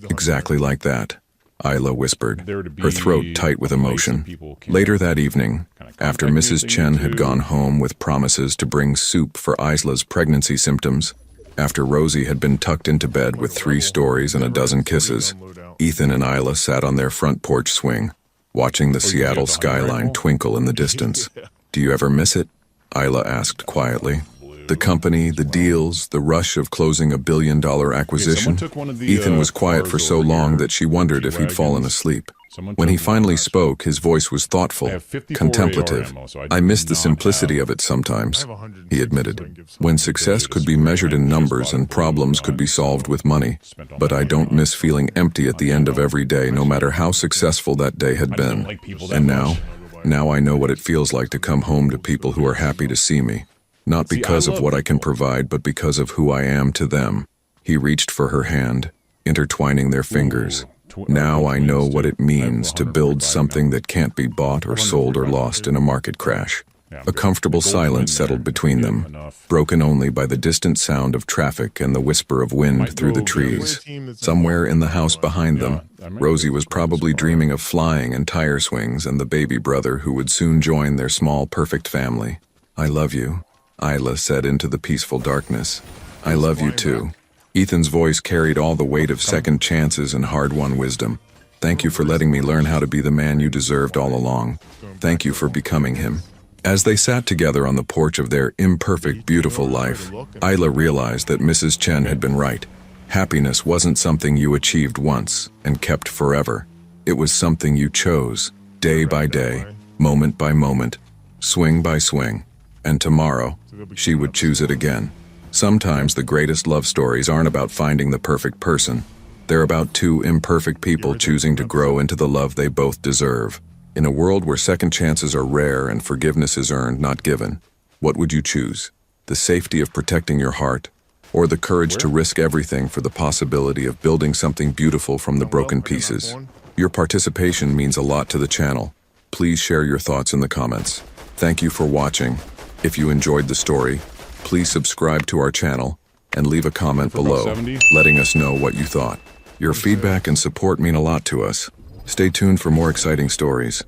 "Exactly like that," Isla whispered, her throat tight with emotion. Later that evening, after Mrs. Chen had gone home with promises to bring soup for Isla's pregnancy symptoms, after Rosie had been tucked into bed with 3 stories and a dozen kisses, Ethan and Isla sat on their front porch swing, watching the Seattle skyline twinkle in the distance. "Do you ever miss it?" Isla asked quietly. "The company, the deals, the rush of closing a billion-dollar acquisition?" Ethan was quiet for so long that she wondered if he'd fallen asleep. When he finally spoke, his voice was thoughtful, contemplative. "I miss the simplicity of it sometimes," he admitted, "when success could be measured in numbers and problems could be solved with money. But I don't miss feeling empty at the end of every day, no matter how successful that day had been. And now I know what it feels like to come home to people who are happy to see me. Not because of what I can provide, but because of who I am to them." He reached for her hand, intertwining their fingers. "Now I know what it means to build something that can't be bought or sold or lost in a market crash." A comfortable silence settled between them, broken only by the distant sound of traffic and the whisper of wind through the trees. Somewhere in the house behind them, Rosie was probably dreaming of flying and tire swings and the baby brother who would soon join their small, perfect family. "I love you," Isla said into the peaceful darkness. "I love you too." Ethan's voice carried all the weight of second chances and hard-won wisdom. "Thank you for letting me learn how to be the man you deserved all along. Thank you for becoming him." As they sat together on the porch of their imperfect, beautiful life, Isla realized that Mrs. Chen had been right. Happiness wasn't something you achieved once and kept forever. It was something you chose, day by day, moment by moment, swing by swing. And tomorrow, she would choose it again. Sometimes the greatest love stories aren't about finding the perfect person. They're about 2 imperfect people choosing to grow into the love they both deserve. In a world where second chances are rare and forgiveness is earned, not given, what would you choose? The safety of protecting your heart, or the courage to risk everything for the possibility of building something beautiful from the broken pieces? Your participation means a lot to the channel. Please share your thoughts in the comments. Thank you for watching. If you enjoyed the story, please subscribe to our channel and leave a comment below, letting us know what you thought. Your feedback and support mean a lot to us. Stay tuned for more exciting stories.